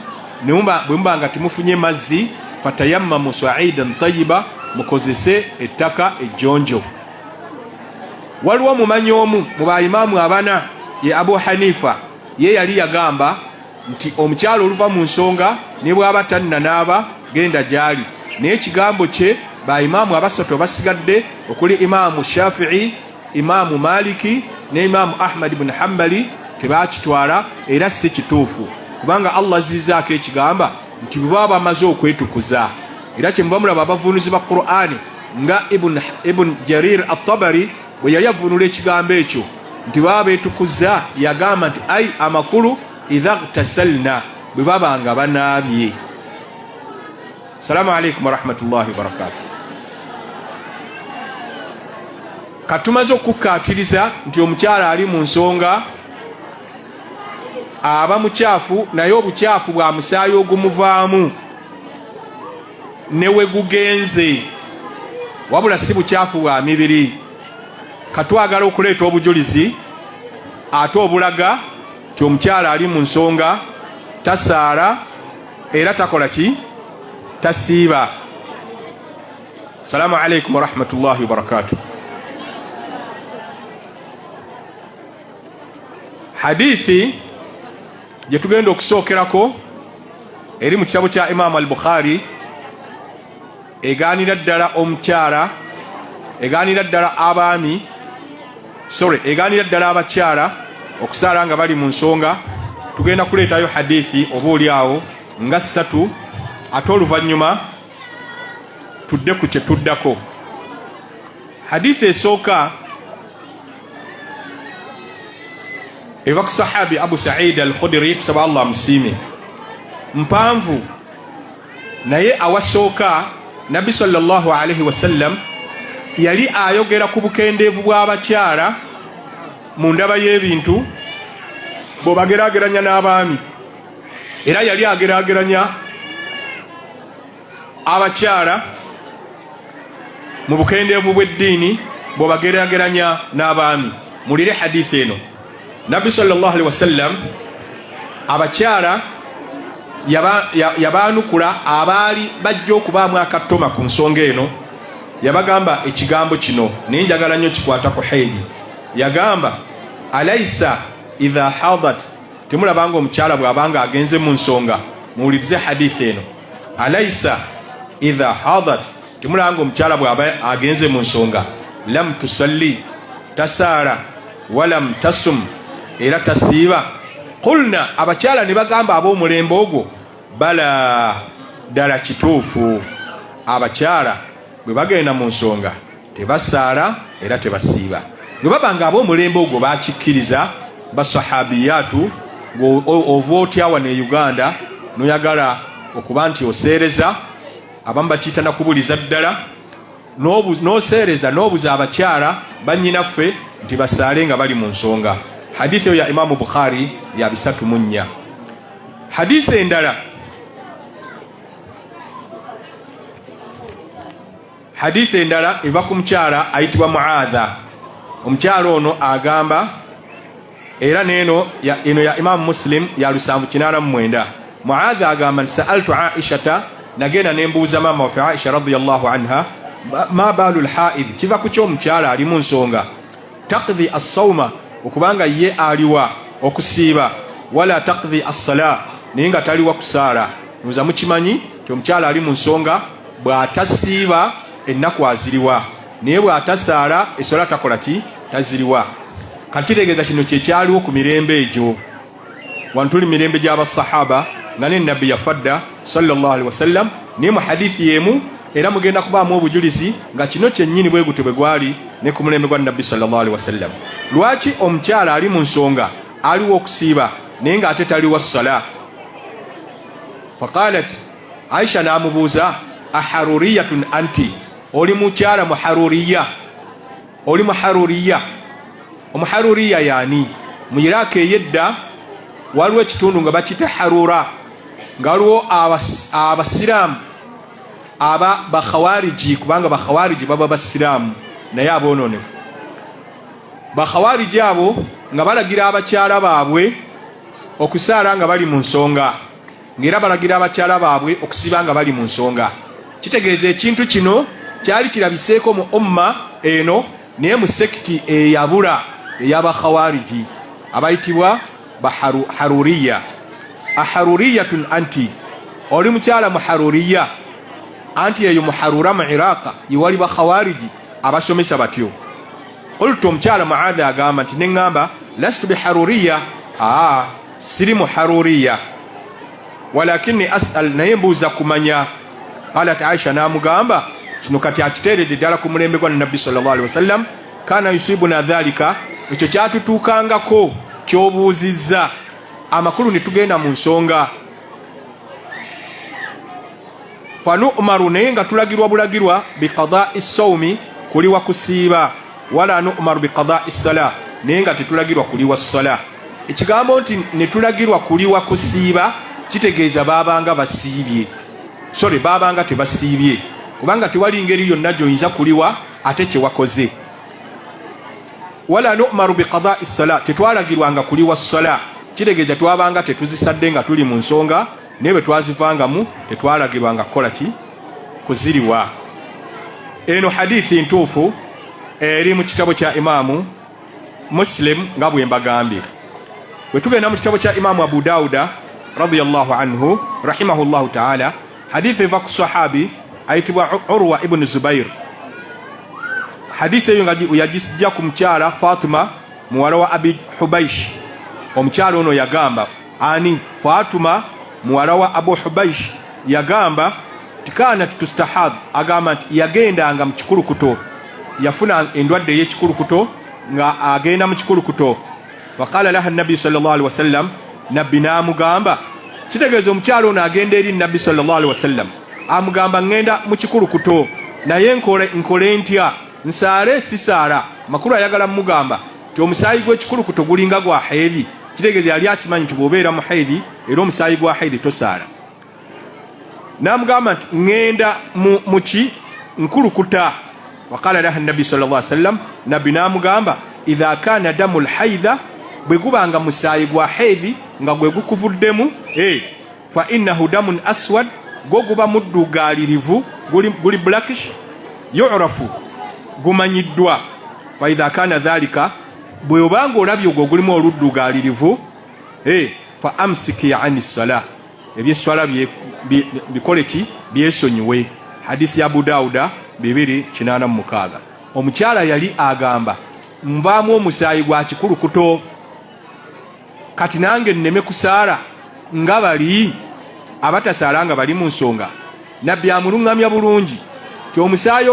bwe muba nga temufunye mazzi, fatayammamu sa'idan tayyiba, mukozese ettaka ejjonjo. Waliwo mumanyi omu mu baimaamu abana, ye Abu Hanifa, ye yali yagamba nti omukyalo oluva mu nsonga ne bw'aba tannanaaba genda gy'ali. Naye ekigambo kye baimaamu abasatu abasigadde okuli Imaamu Shafi'i, Imaamu Maliki ne Imaamu Ahmad ibn Hanbali tebaakitwala, era si kituufu, kubanga Allah azizzaako ekigamba nti bwe baba bamaze okwetukuza. Era kye muba mulaba abavunuzi ba Qur'ani nga Ibn Jarir at-Tabari bwe yali avunula ekigambo ekyo nti baba beetukuza, yagamba nti ai amakulu idha ghtasalna, bwe baba nga banaabye. Assalamu alaikum wa rahmatullahi wa barakatuh. Katumaze okukkaatiriza nti omukyala ali mu nsonga aba mukyafu, naye obukyafu bwa musaayi ogumuvaamu ne we gugenze, wabula si bukyafu bwa mibiri. Katwagala okuleeta obujulizi ate obulaga nti omukyala ali mu nsonga tasaala era takola ki? Tasiiba. Assalamu alaikum wa rahmatullahi wa barakatuh. Hadithi gye tugenda okusookerako eri mu kitabo kya Imaamu al-Bukhari egaanira ddala omukyala, egaanira ddala abaami, egaanira ddala abakyala okusaala nga bali mu nsonga. Tugenda kuleetayo hadithi oba oli awo nga 3, ate oluvannyuma tudde ku kye tuddako. Hadithi esooka eva ku sahabi Abu Sa'id al-Khudri, tusaba Allah amusiime, mpanvu, naye awasooka Nabbi sallallahu alaihi wasallam yali ayogera ku bukendeevu bw'abakyala mu ndaba y'ebintu bw'obageraageranya n'abaami. Era yali ageraageranya abakyala mu bukendeevu bw'eddiini bw'obageraageranya n'abaami. Mulire hadithi eno. Nabbi sallallahu alaihi wasallam abakyala yabaanukula abaali bajja okubaamu akatoma ku nsonga eno, yabagamba ekigambo kino naye njagala nnyo kikwata ku haidi. Yagamba alaisa idha hadat, temulabanga omukyala bw'abanga agenze mu nsonga, muwulirize hadithi eno, alaisa idha hadat, temulabanga omukyala bw'aba agenze mu nsonga, lam tusalli, tasaara, walam tasum, era tasiiba. Qulna, abakyala ne bagamba ab'omulembe ogwo, bala, ddala kituufu, abakyala bwe bagenda mu nsonga tebasaala era tebasiiba. Bwe babanga ab'omulembe ogwo bakikkiriza, basahabiyaatu, ova otya wano e Uganda noyagala okuba nti oseereza, abamu bakiyita nakubuliza ddala, n'oseereza n'obuza abakyala bannyinaffe nti basaale nga bali mu nsonga. Hadithi ya Imamu Bukhari ya 304. Hadithi endala, hadithi endala eva ku mukyala ayitibwa Muadha. Omukyala ono agamba, era neeno eno ya Imamu Muslim ya 789. Muadha agamba nti sa'altu Aishata, nagenda nembuuza maama waffe Aisha radiyallahu anha, ma baalu lhaidh, kiva ku ky'omukyala ali mu nsonga, taqdhi as-sawma, okubanga ye aliwa okusiiba, wala taqdhi as-sala, naye nga taliwa kusaala. Nuza mukimanyi ti omukyala ali mu nsonga bw'atasiiba ennaku aziriwa, naye bw'atasaala esola takola ki? Taziriwa. Kakitegeeza kino kyekyaliwo ku mirembe egyo, wano tuli mirembe gy'abasahaba nga ne nabbi yafadda sallallahu alaihi wasallam, naye mu hadithi yemu era mugenda kubaamu obujulizi nga kino kyennyini bwe gutyo bwe gwali ne ku mulembe gwa nabbi sallallahu alaihi wasallam. Lwaki omukyala ali mu nsonga aliwo okusiiba naye ng'ate taliwa ssala? Faqalat, Aisha n'amubuuza, aharuriyatun anti, oli mukyala muharuriya? Oli muharuriya? Omuharuriya yaani? Mu Iraq ey'edda waliwo ekitundu nga bakita Harura, nga waliwo abasiraamu aba bakhawariji, kubanga bakhawariji baba basiraamu naye aboononefu. Bakhawariji abo nga balagira abakyala baabwe okusaala nga bali mu nsonga, ng'era balagira abakyala baabwe okusiba nga bali mu nsonga. Kitegeeza ekintu kino kyali kirabiseeko mu umma eno, naye mu sekiti eyabula ey'abakhawariji abayitibwa baharuriya. Aharuriyatun anti, oli mukyala muharuriya? Anti eyo muharura mu Iraq yewali bakhawariji abasomesa batyo. Qultu, omukyala Muadha agamba nti neŋŋamba, lastu biharuriya, siri muharuriya, walakini as'al, naye mbuuza kumanya. Qalat Aisha n'amugamba, kino kati akiteeredde ddala ku mulembe gwa nabbi sallallahu alaihi wasallam, kana yusibuna dhalika, ekyo kyatutuukangako ky'obuuzizza, amakulu ne tugenda mu nsonga. Fanu umaru, naye nga tulagirwa bulagirwa biqada'i sawmi, kuliwa kusiiba, wala nu'maru biqada'i sala, naye nga tetulagirwa kuliwa sala. Ekigambo nti ne tulagirwa kuliwa kusiiba kitegeeza baabanga basiibye, baabanga tebasiibye, kubanga tewali ngeri yonna gy'oyinza kuliwa ate kyewakoze. Wala nu'maru biqada'i sala, tetwalagirwanga kuliwa sala, kitegeeza twabanga tetuzisadde nga tuli mu nsonga, naye bwe twazivangamu tetwalagirwanga kukola ki? Kuziriwa. Eno hadithi ntuufu eri mu kitabo kya Imaamu Muslim nga bwe mbagambye. Bwe tugenda mu kitabo kya Imaamu Abu Dawuda radiyallahu anhu rahimahullahu ta'ala, hadithi eva ku sahabi ayitibwa Urwa ibn Zubair. Hadithi eyo nga yagijja ku mukyala Fatima muwala wa Abi Hubaish. Omukyala ono yagamba, ani? Fatima muwala wa Abu Hubaish yagamba tikana tustahad, agamba nti yagendanga mu kikulukuto, yafuna endwadde ey'ekikulukuto nga agenda mu kikulukuto. Waqala laha nabbi sallallahu alaihi wasallam, nabbi n'amugamba, kitegeeza omukyala ono agenda eri nabbi sallallahu alaihi wasallam amugamba, ngenda mu kikulukuto naye nkole ntya? Nsaale sisaala? Makulu ayagala mugamba ti omusaayi gw'ekikulukuto gulinga gwa haidi. Kitegeeza yali akimanyi nti bw'obeera mu haidi era omusaayi gwa haidi tosaala. N'amugamba nti ngenda muki nkulukuta. Waqala laha nabbi sallallahu alaihi wasallam, nabbi n'amugamba, idha kana damu lhaidha, bwe gubanga musaayi gwa haidi, nga gwe gukuvuddemu fa innahu damun aswad go guba muddugalirivu guli blackish yu'rafu gumanyiddwa fa idha kana dhalika bwe obanga olabye ogwo gulimu oluddugalirivu fa amsiki ani salah ebyeswala bikole ki byesonyiwe. Hadisi ya Abu Dauda 286. Omukyala yali agamba nvaamu omusaayi gwa kikulukuto kati nange nneme kusaala nga bali abatasaala nga bali mu nsonga. Nabbi amulungamya bulungi ti omusaayi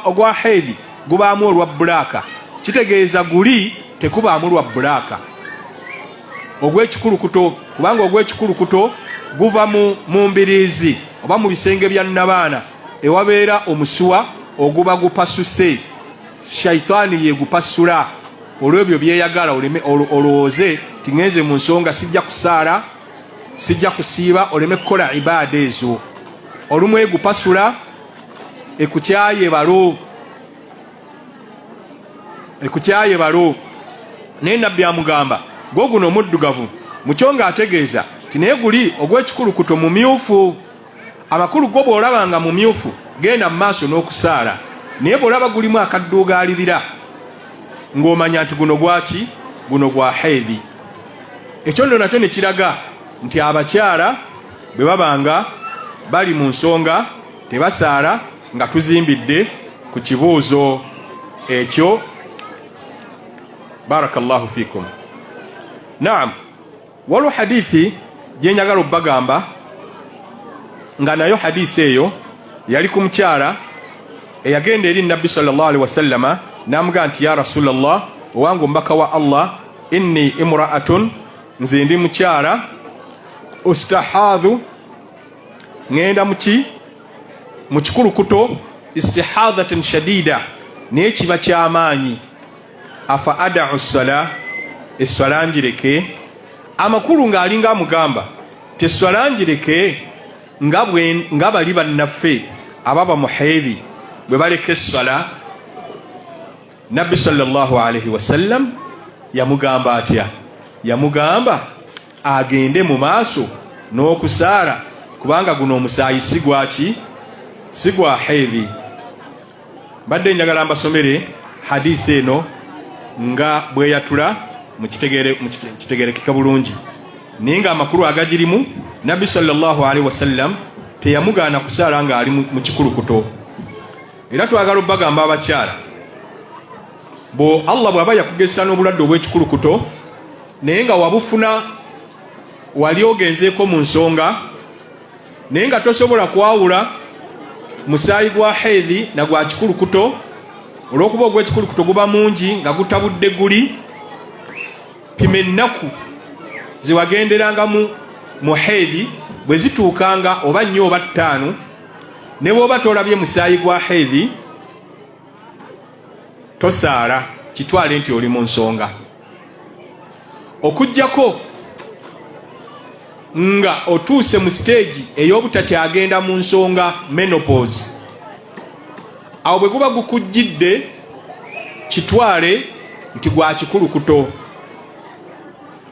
ogwa hedhi gubaamu olwa bbulaaka, kitegeeza guli tekubaamu lwa bbulaaka ogw'ekikulukuto, kubanga ogw'ekikulukuto guva mu mbiriizi oba mu bisenge bya nnabaana ewabeera omusuwa oguba gupasuse, shaitaani yegupasula. Olw'ebyo byeyagala olowooze ti ngenze mu nsonga sijja kusaala sijja kusiiba oleme kukola ibaada ezo. Olumu egupasula ekukyaye balo naye nabbi amugamba gwo guno omuddugavu mukyo ng'ategeeza ti naye guli ogw'ekikulukuto mumyufu. Amakulu go bw'olabanga mumyufu genda mu maaso n'okusaala, naye bw'olaba gulimu akaddugalirira ng'omanya nti guno gwaki guno gwa hedhi. Ekyo nno nakyo ne kiraga nti abakyala bwe babanga bali mu nsonga tebasaala nga tuzimbidde ku kibuuzo ekyo. Barakallahu fikum. Naam, waliwo hadithi gye njagala obbagamba nga nayo hadisi eyo yali ku mukyala eyagenda eri nabbi sallallahu alaihi wasallama n'amugamba nti ya Rasulallah, owange omubaka wa Allah, inni imra'atun, nze ndi mukyala, ustahadhu, ngenda mu kikulukuto, istihadhatan shadida, naye kiba ky'amaanyi, afa ada'u ssala, esswala njireke. Amakulu ng'alinga amugamba ti esswala njireke nga bali bannaffe ababa mu hedhi bwe baleka esswala. Nabbi sallallahu alaihi wasallam yamugamba atya? Yamugamba agende mu maaso n'okusaala, kubanga guno omusaayi si gwa hedhi. Badde njagala mbasomere hadisi eno nga bweyatula mukitegerekeka bulungi, naye nga amakulu agagirimu Nabbi sallallahu alaihi wasallam teyamugaana kusaala nga ali mu kikulukuto. Era twagala obbagamba abakyala, Allah bw'aba yakugesa n'obulwadde obw'ekikulukuto naye nga wabufuna wali ogenzeeko mu nsonga, naye nga tosobola kwawula musaayi gwa hedhi na gwa kikulukuto, olw'okuba ogw'ekikulukuto guba mungi nga gutabudde guli, pima ennaku zewagenderanga mu hedhi bwe zituukanga oba 4 oba 5, ne bw'oba tolabye musaayi gwa hedhi tosaala, kitwale nti oli mu nsonga. Okujjako nga otuuse mu stage ey'obutakyagenda mu nsonga, menopause, awo bwe guba gukujjidde kitwale nti gwa kikulukuto.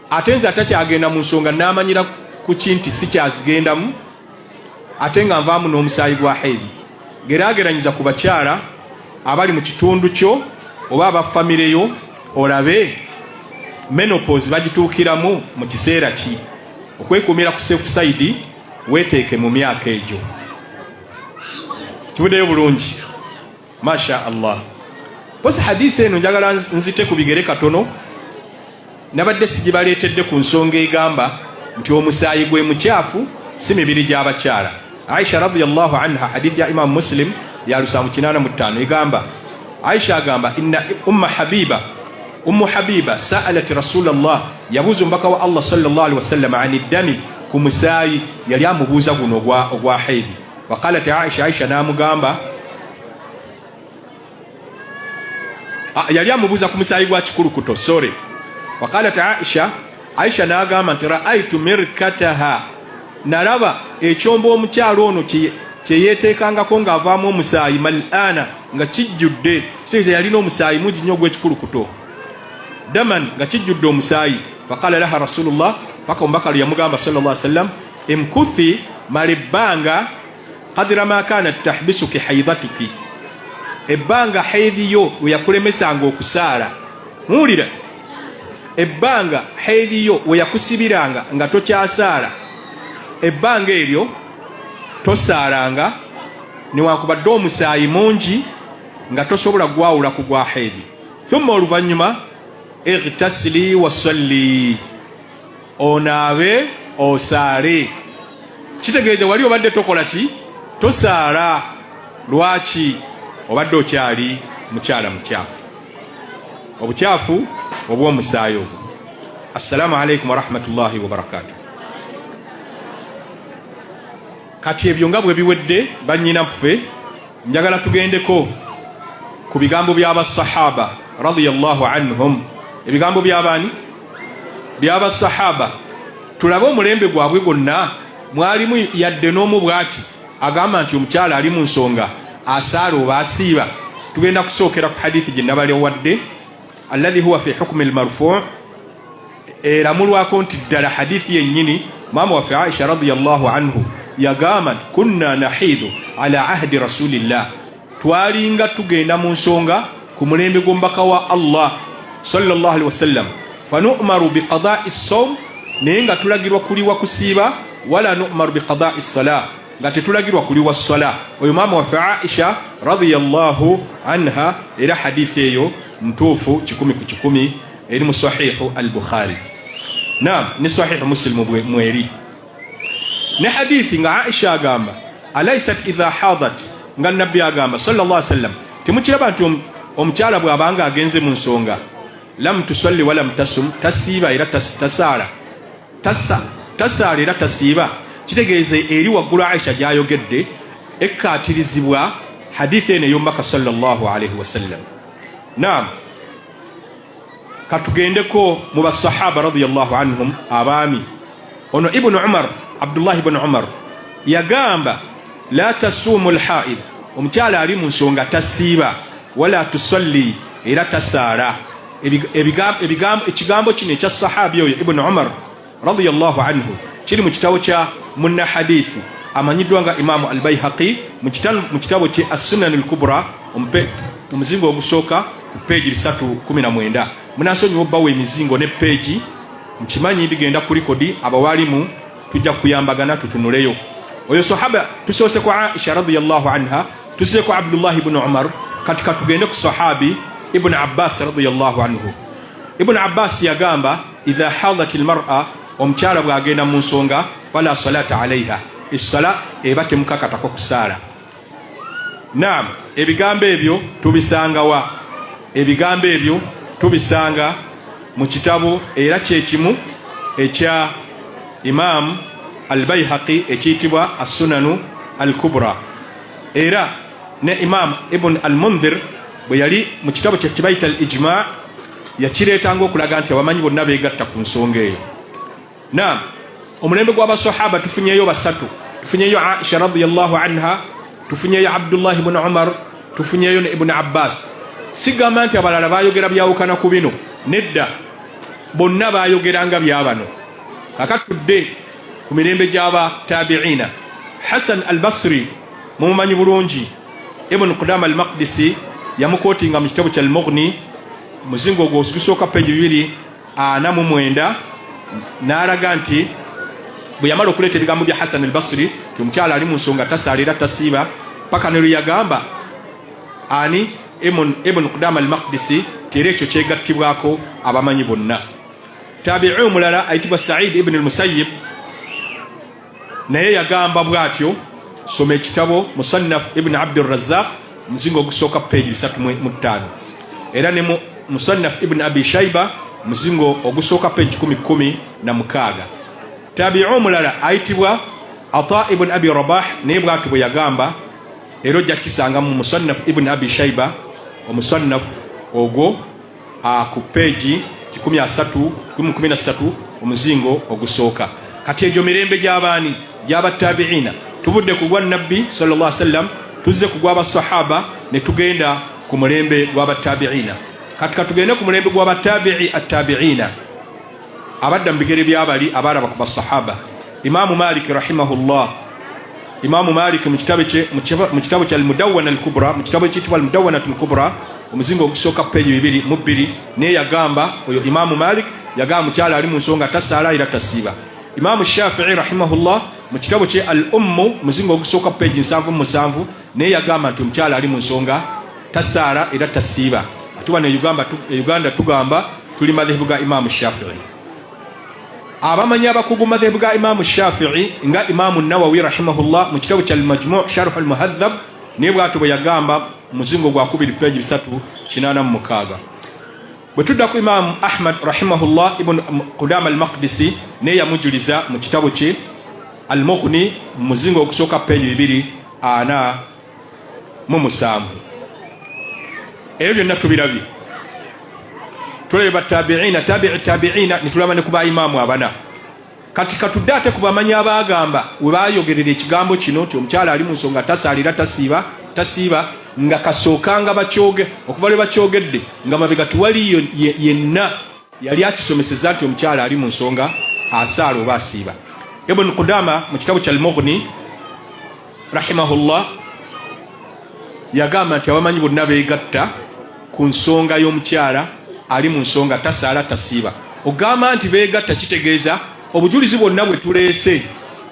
Ate nze atakyagenda mu nsonga n'amanyira ku kinti sikyazigendamu, ate nga nvaamu n'omusaayi gwa hedhi. Geraageranyiza ku bakyala abali mu kitundu kyo oba abafamire yo, olabe menopause bagituukiramu mu kiseera ki. Okwekuumira ku safe side weeteeke mu myaka egyo. Kivuddeyo bulungi, masha Allah. Posi hadisi eno njagala nzite ku bigere katono, nabadde sigibaleetedde ku nsonga egamba nti omusaayi gwe mukyafu si mibiri gy'abakyala. Aisha radiyallahu anha, hadithi ya Imam Muslim ya 785 egamba, Aisha agamba inna Ummu Habiba sa'alat Rasulallah, yabuuza omubaka wa Allah sallallahu alaihi wasallam ani ddami, ku musaayi, yali amubuuza guno ogwa hedhi. Waqalat Aisha n'amugamba, yali amubuuza ku musaayi gwa kikulukuto, sorry. Waqalat Aisha n'agamba nti ra'aytu mirkataha, nalaba ekyombo omukyalo ono kye yeeteekangako ng'avaamu omusaayi mal'ana nga kijjudde, kitegeeza yalina omusaayi mungi nnyo ogw'ekikulukuto, daman nga kijjudde omusaayi, faqala laha rasulullah paka Omubaka yamugamba sallallahu alaihi wasallam imkuthi maribanga qadra ma kanat tahbisuki haidatuki ebbanga haidhiyo weyakulemesanga okusaala muwulira ebbanga haidhiyo weyakusibiranga nga tokyasaala ebbanga eryo tosaalanga newankubadde omusaayi mungi nga tosobola gwawula ku gwa haidhi thumma oluvannyuma igtasili wasalli onaabe osaale kitegeeza wali obadde tokola ki tosaala lwaki obadde okyali mukyala mukyafu obukyafu obw'omusaayi obwo. Assalamu alaikum warahmatullahi wabarakatuh. Kati ebyo nga bwe biwedde bannyinaffe njagala tugendeko ku bigambo by'abasahaba radiyallahu anhum. Ebigambo by'abaani? By'abasahaba. Tulabe omulembe gwabwe gwonna mwalimu yadde n'omu bw'ati agamba nti omukyala ali mu nsonga asaala oba asiiba. Tugenda kusookera ku hadithi gye nabalewadde alladhi huwa fi hukmi almarfu' eramulwako nti ddala hadithi yennyini maama waffe Aisha radiyallahu anhu yagamba kunna nahidhu ala ahdi rasulillah, twalinga tugenda mu nsonga ku mulembe gw'omubaka wa Allah sallallahu alaihi wasallam fanu'maru biqada'i as-sawm, naye nga tulagirwa kuliwa kusiiba, wala nu'maru biqada'i as-salah, nga tetulagirwa kuliwa as-salah. Oyo maama waffe Aisha radiyallahu anha, era hadithi eyo mtuufu 10 eri mu sahihu al-Bukhari, naam ni sahihu Muslim mweri. Ne hadithi nga Aisha agamba alaysat idha hadat, nga nabbi agamba sallallahu alaihi wasallam temukiraba nti omukyala bw'abanga agenze mu nsonga lam tusalli wala tasum, tasiiba era tasaala, tasaala era tasiiba. Kitegeeze eri waggulu Aisha gyayogedde ekkaatirizibwa hadithi eno ey'omubaka sallallahu alaihi wasallam. Naam, katugendeko mu basahaba radiyallahu anhum abaami. Ono Ibn Umar, Abdullah ibn Umar yagamba la tasumu alhaid, omukyala ali mu nsonga tasiiba, wala tusalli era tasaala. Ekigambo kino ekya sahabi oyo Ibn Umar radiyallahu anhu kiri mu kitabo kya munna hadithi amanyiddwa nga Imamu al-Bayhaqi mu kitabo kye as-Sunan al-Kubra omuzingo ogusooka ku peegi 319. Munasonyiwa obbawo emizingo ne peegi, nkimanyi ndigenda ku likodi abawalimu tujja kuyambagana tutunuleyo. Oyo sahaba tusoose ku Aisha radiyallahu anha, tusee ku Abdullah ibn Umar, katika tugende ku sahabi Ibn Abbas radiyallahu anhu. Ibn Abbas yagamba idha hadat almar'a, omukyala bw'agenda mu nsonga fala salata alaiha, essala eba temukakatako kusaala. Naam, ebigambo ebyo tubisanga wa? Ebigambo ebyo tubisanga mu kitabo era kyekimu ekya Imam al-Bayhaqi ekiyitibwa as-Sunanu al-Kubra, era ne Imam Ibn al-Mundhir bwe yali mu kitabo kye kibayita al-Ijma' yakireetanga okulaga nti abamanyi bonna beegatta ku nsonga eyo. Naam, omulembe gw'abasahaba tufunyeyo basatu. Tufunyeyo Aisha radiyallahu anha, tufunyeyo Abdullah ibn Umar, tufunyeyo ne Ibn Abbas. Sigamba nti abalala bayogera byawukana ku bino, nedda, bonna bayogeranga byabano. Kakatudde ku mirembe gy'aba tabi'ina. Hasan al-Basri mumumanyi bulungi, Ibn Qudama al-Maqdisi yamukootinga mu kitabo kya al-Mughni muzingo ogusooka peegi 249, n'alaga nti bwe yamala okuleeta ebigambo bya Hasan al-Basri ti omukyala ali mu nsonga tasaalira tasiiba, paka ne lwe yagamba ani Ibn Qudama al-Maqdisi ti era ekyo kyegattibwako abamanyi bonna. Tabi'i omulala ayitibwa Sa'id ibn al-Musayyib naye yagamba bw'atyo, soma ekitabo Musannaf ibn Abdur Razzaq muzingo ogusooka peegi 305, era ne Musannaf ibn Abi Shayba muzingo ogusooka peegi 1016. Tabi'i omulala ayitibwa Ata ibn Abi Rabah naye bw'atyo bwe yagamba, era ojja kisanga mu Musannaf ibn Abi Shayba omusannaf ogwo ku peegi 1313 omuzingo ogusooka. Kati egyo mirembe gy'abaani gy'abatabi'ina. Tuvudde ku gwa nabbi sallallahu alaihi wasallam tuzze ku gw'abasahaba ne tugenda ku mulembe gw'abatabi'ina. Katika tugende ku mulembe gw'abatabi'i at-tabi'ina. abadda mu bigere by'abali abalaba ku basahaba. Imaamu Malik rahimahullah, Imaamu Malik mu kitabo kya al-Mudawwana al-Kubra, mu kitabo ekiyitibwa al-Mudawwana al-Kubra, omuzingo ogusooka peegi 2 naye yagamba, oyo Imaamu Malik yagamba mukyala ali mu nsonga tasaala era tasiiba. Imaamu Shafi'i rahimahullah mu kitabo kye al-Ummu, muzingo ogusooka peegi 7 naye yagamba nti omukyala ali mu nsonga tasaala era tasiiba. Ate wano Uganda tugamba tuli madhehebu ga Imaamu Shafi'i. Abamanyi abakugu madhehebu ga Imaamu Shafi'i nga Imaamu Nawawi rahimahullah mu kitabo kya al-Majmu' Sharh al-Muhadhab naye bw'atyo bwe yagamba muzingo gwa 2 peegi 386. Bwe tudda ku Imaamu Ahmad rahimahullah, Ibn Qudama al-Maqdisi naye yamujuliza mu kitabo kye al-Mughni muzingo ogusooka peegi 247. Ebyo byonna tubirabye. Tuleba tabi'ina nitulaba ne kuba imaamu abana. Kati katudde ate kubamanyi abagamba we bayogerera ekigambo kino nti omukyala ali mu nsonga tasaalira tasiiba nga kasookanga bakyoge okuva lwe bakyogedde nga mabega tuwaliyo yenna yali akisomeseza nti omukyala ali mu nsonga asaala oba asiiba. Ibn Qudama mu kitabo kya al-Mughni rahimahullah yagamba nti abamanyi bonna beegatta ku nsonga y'omukyala ali mu nsonga tasaala tasiiba. Ogamba nti beegatta kitegeeza obujulizi bwonna bwe tuleese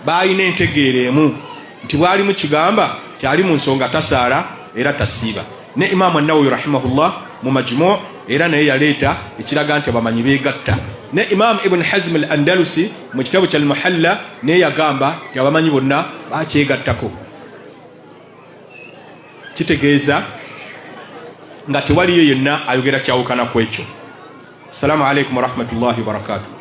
baalina entegeera emu nti bwali mu kigamba ti ali mu nsonga tasaala era tasiiba. Ne Imaamu Nawawi rahimahullah mu Majmu' era naye yaleeta ekiraga nti abamanyi beegatta. Ne Imaamu Ibn Hazm al-Andalusi mu kitabo kya al-Muhalla naye yagamba nti abamanyi bonna bakyegattako. Kitegeeza nga tewaliyo yenna ayogera kyawukana ku ekyo. Assalamu alaikum warahmatullahi wabarakatuh.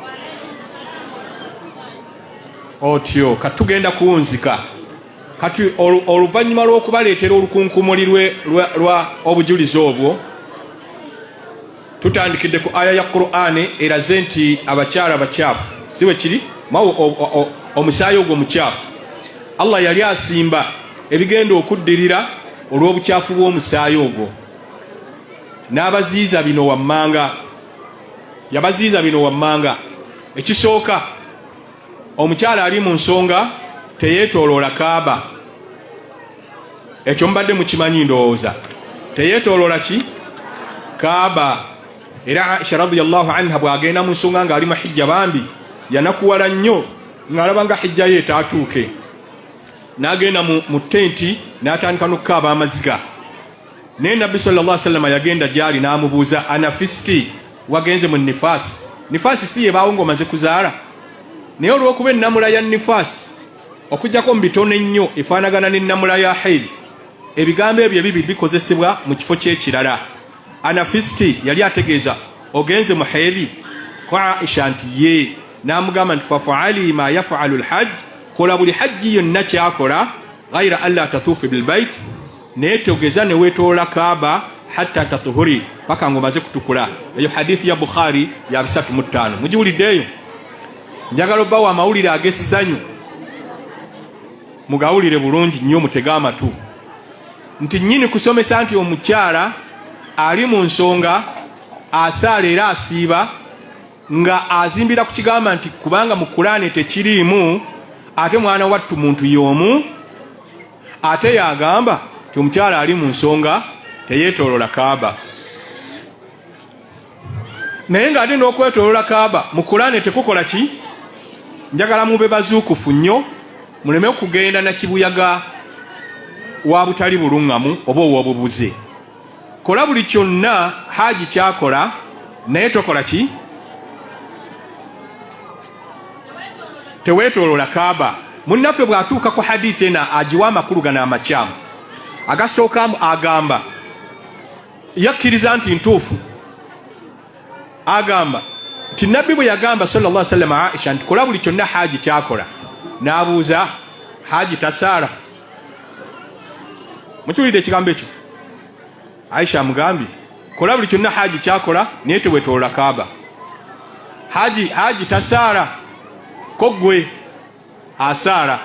Otyo katugenda kuwunzika kati oluvannyuma lw'okubaleetera olukunkumuli lwa obujulizi obwo tutandikidde ku aya ya Qur'ani eraze nti abakyala bakyafu si bwe kiri omusaayi ogwo mukyafu. Allah yali asimba ebigenda okuddirira olw'obukyafu bw'omusaayi ogwo n'abaziiza bino wammanga. Yabaziiza bino wammanga. Ekisooka, omukyala ali mu nsonga teyeetooloola Kaaba. Ekyo mbadde mukimanyi ndowooza. Teyeetooloola ki? Kaaba. Era Aisha radhiyallahu anha bw'agenda mu nsonga ng'ali mu hijja bambi yanakuwala nnyo ng'alaba nga hijja ye taatuuke. N'agenda mu tenti n'atandika n'okukaaba amaziga. Naye Nabbi sallallahu alaihi wasallam yagenda gy'ali n'amubuuza, anafisti, wagenze mu nifaasi? Nifaasi si yebaawo ng'omaze kuzaala? Naye olw'okuba ennamula ya nifaasi okujjako mu bitono ennyo efaanagana n'ennamula ya haidi, ebigambo ebyo ebibiri bikozesebwa mu kifo ky'ekirala. Anafisti yali ategeeza ogenze mu haidi? Kwa Aisha nti ye. N'amugamba nti fafaali ma yafalu lhajj, kola buli hajji yonna kyakola, ghayra alla tatuufi bilbayt, naye togeza ne weetoola Kaaba hatta tatuhuri, paka ng'omaze kutukula. Eyo hadithi ya Bukhari ya 305. Mugiwuliddeeyo? Njagala obbawo amawulire ag'essanyu mugawulire bulungi nnyo, mutege amatu. Nti nnyini kusomesa nti omukyala ali mu nsonga asaala era asiiba nga azimbira ku kigamba nti kubanga mu Qur'ani tekiriimu, ate mwana wattu muntu y'omu, ate yagamba nti omukyala ali mu nsonga teyeetoolola Kaaba. Naye ng'ate n'okwetoolola Kaaba mu Qur'ani tekukola ki? Njagala mube bazuukufu nnyo, muleme okugenda na kibuyaga wa butali buluŋŋamu oba ow'obubuze. Kola buli kyonna Haji kyakola, naye tokola ki? Teweetoolola Kaaba. Munnaffe bw'atuuka ku hadithi ena agiwa amakulu gano amakyamu. Agasookamu agamba, yakkiriza nti ntuufu, agamba nti Nabbi bwe yagamba sallallahu alaihi wasallam Aisha nti kola buli kyonna Haji kyakola, n'abuuza Haji tasaala? Mukiwulidde ekigambo ekyo? Aisha amugambye kola buli kyonna Haji kyakola, naye teweetoolola Kaaba. Haji tasaala, ko ggwe asaala.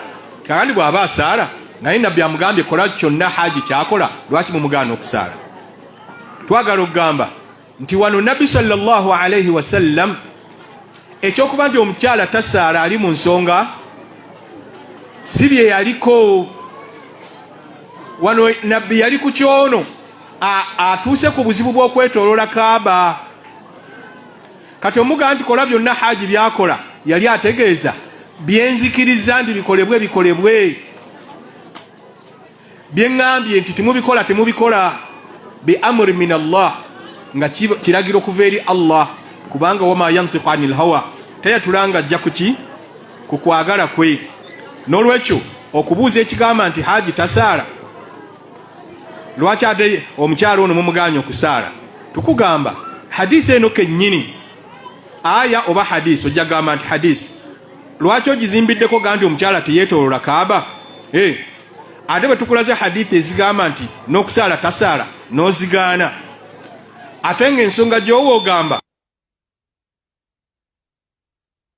Kakandi bw'aba asaala naye Nabbi amugambye kola kyonna Haji kyakola, lwaki mumugaana okusaala? Twagala okugamba nti wano Nabbi sallallahu alaihi wasallam ekyokuba nti omukyala tasaala ali mu nsonga si bye yaliko. Wano nabbi yali ku kyono atuuse ku buzibu bw'okwetooloola Kaaba. Kati omugamba nti kola byonna Hajji byakola, yali ategeeza byenzikiriza nti bikolebwe. Byeŋŋambye nti temubikola bi amri min Allah, nga kiragiro kuva eri Allah, kubanga wama yantiqu anil hawa, tayatulanga ajja ku kwagala kwe. N'olwekyo okubuuza ekigamba nti Hajji tasaala, lwaki ate omukyalo ono mumuganya okusaala? Tukugamba hadisi eno kennyini, aya oba hadisi, ojja gamba nti hadisi. Lwaki ogizimbiddeko ga nti omukyala teyeetoolola Kaaba? Ate bwe tukulaze hadisi ezigamba nti n'okusaala tasaala n'ozigaana, ate ng'ensonga gy'owa ogamba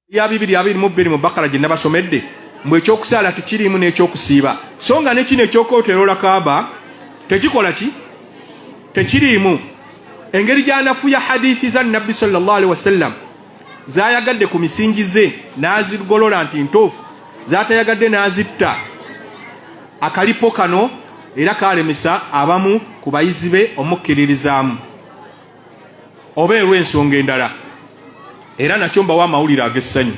ya 222 mu Bakara gye nabasomedde, mbwe ekyokusaala tekiriimu n'ekyokusiiba, so nga ne kino eky'okweetooloola Kaaba tekikola ki? Tekiriimu. Engeri gy'anafuya hadithi za Nabbi sallallahu alaihi wasallam zaayagadde ku misingi ze n'azigolola nti ntuufu, zaatayagadde n'azitta, akalipo kano era kalemesa abamu ku bayizi be omukkiririzaamu oba olw'ensonga endala. Era nakyo mbawa amawulire ag'essanyu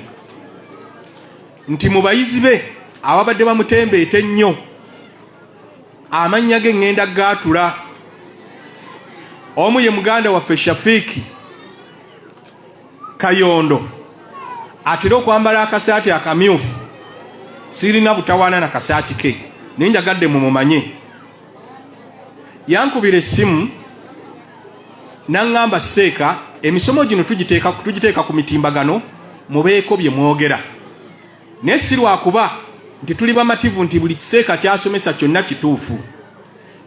nti mu bayizi be ababadde bamutembeeta ennyo, amannya ge ŋŋenda gaatula. Omu ye muganda waffe Shafiiki Kayondo, atera okwambala akasaati akamyufu, sirina butawaana na kasaati ke, naye njagadde mumumanye. Yankubira essimu n'aŋŋamba, Seeka, emisomo gino tugiteeka ku mitimbagano mubeeko bye mwogera, naye si lwakuba nti tuli bamativu nti buli kiseeka kyasomesa kyonna kituufu.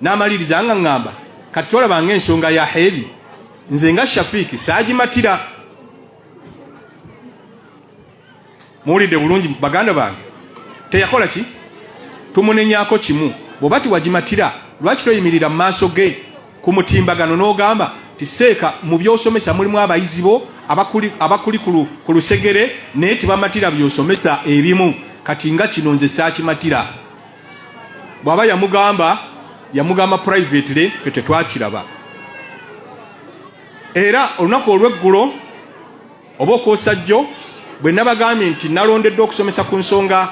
N'amaliriza nga ŋŋamba, kati tolabanga ensonga ya Hebi, nze nga Shafiiki saagimatira. Muwulidde bulungi baganda bange? Teyakola ki? Tumunenyaako kimu. Bw'oba tiwagimatira, lwaki toyimirira mu maaso ge ku mutimbagano n'ogamba ti Seeka, mu by'osomesa mulimu abayizi bo abakuli ku lusegere naye tibamatira by'osomesa ebimu, kati nga kino nze saakimatira. Bw'aba yamugamba privately, ffe tetwakiraba. Era olunaku olw'eggulo oba okwosajjo bwe nabagambye nti nalondeddwa okusomesa ku nsonga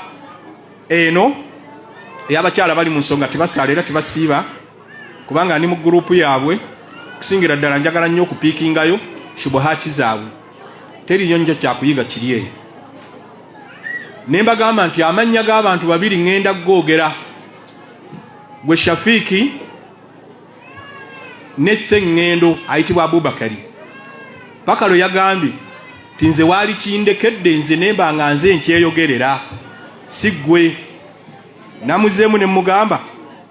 eno ey'abakyala bali mu nsonga tebasaala era tebasiiba, kubanga ndi mu gurupu yaabwe, kusingira ddala njagala nnyo okupiikingayo shubuhaati zaabwe, teriyo nja kyakuyiga kiri eyo. Ne mbagamba nti amannya g'abantu babiri ŋŋenda googera, gwe Shafiiki ne Sseŋŋendo ayitibwa Abubakari. Pakalo yagambye ti nze waali kindekedde nze nemba nga nze nkyeyogerera, si ggwe. Namuzeemu ne mugamba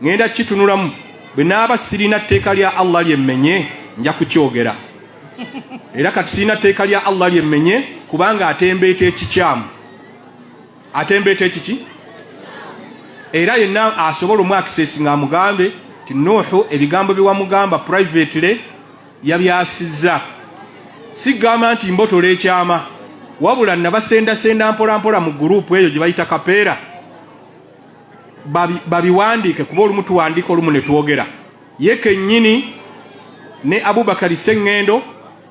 ŋŋenda kitunulamu, bwe naaba sirina tteeka lya Allah lyemmenye nja kukyogera. Era kati sirina tteeka lya Allah lyemmenye kubanga atembeeta ekikyamu. Atembeeta ekiki? Era yenna asobola omwakisesi ng'amugambe ti Nuuhu ebigambo bye wamugamba privately yabyasizza. Si gamba nti mbotola ekyama, wabula nabasendasenda mpolampola mu gurupu eyo gye bayita kapeera, babiwandiike kuba olumu tuwandiika olumu ne twogera. Ye kennyini ne Abubakari Sseŋŋendo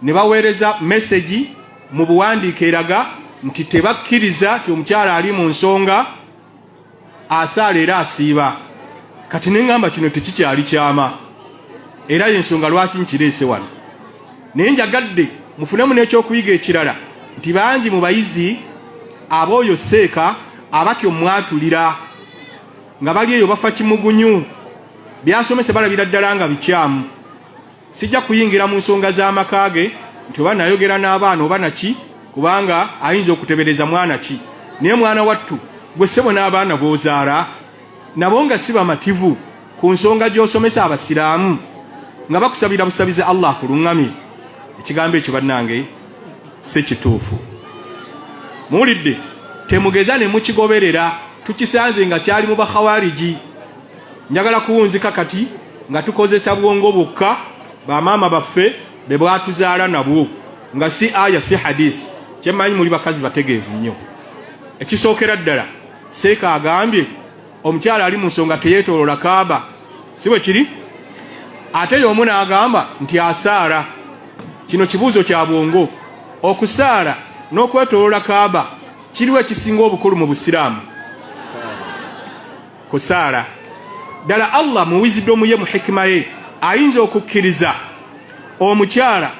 ne baweereza mesegi mu buwandiike eraga nti tebakkiriza ti omukyala ali mu nsonga asaala era asiiba. Kati ne ŋŋamba kino tekikyali kyama, era y'ensonga lwaki nkireese wano. Naye njagadde mufunemu n'ekyokuyiga ekirala nti bangi mu bayizi ab'oyo Seeka abatyo mwatulira nga bali eyo bafa kimugunyu, byasomese balabira ddala nga bikyamu. Sijja kuyingira mu nsonga z'amaka ge nti oba nayogera n'abaana oba naki, kubanga ayinza okutebereza mwana ki. Naye mwana wattu, gwe ssebo n'abaana b'ozaala nabo nga si bamativu ku nsonga gy'osomesa abasiraamu nga bakusabira busabize Allah akuluŋŋamye. Ekigambo ekyo bannange si kituufu. Muwulidde? Temugeza ne mukigoberera, tukisanze nga kyali mu bakhawariji. Njagala kuwunzika kati nga tukozesa bwongo bwokka bamaama baffe be bwatuzaala nabwo, nga si aya si hadisi. kyemmanyi muli bakazi bategeevu nnyo. Ekisookera ddala seeka agambye omukyala ali mu nsonga teyeetoolola Kaaba, si bwe kiri? Ate y'omu n'agamba nti asaara. Kino kibuuzo kya bwongo. Okusaara n'okwetoolola Kaaba kiriwo ekisinga obukulu mu Busiraamu? Kusaara. Ddala Allah mu wizidomu ye, mu hikima ye, ayinza okukkiriza omukyala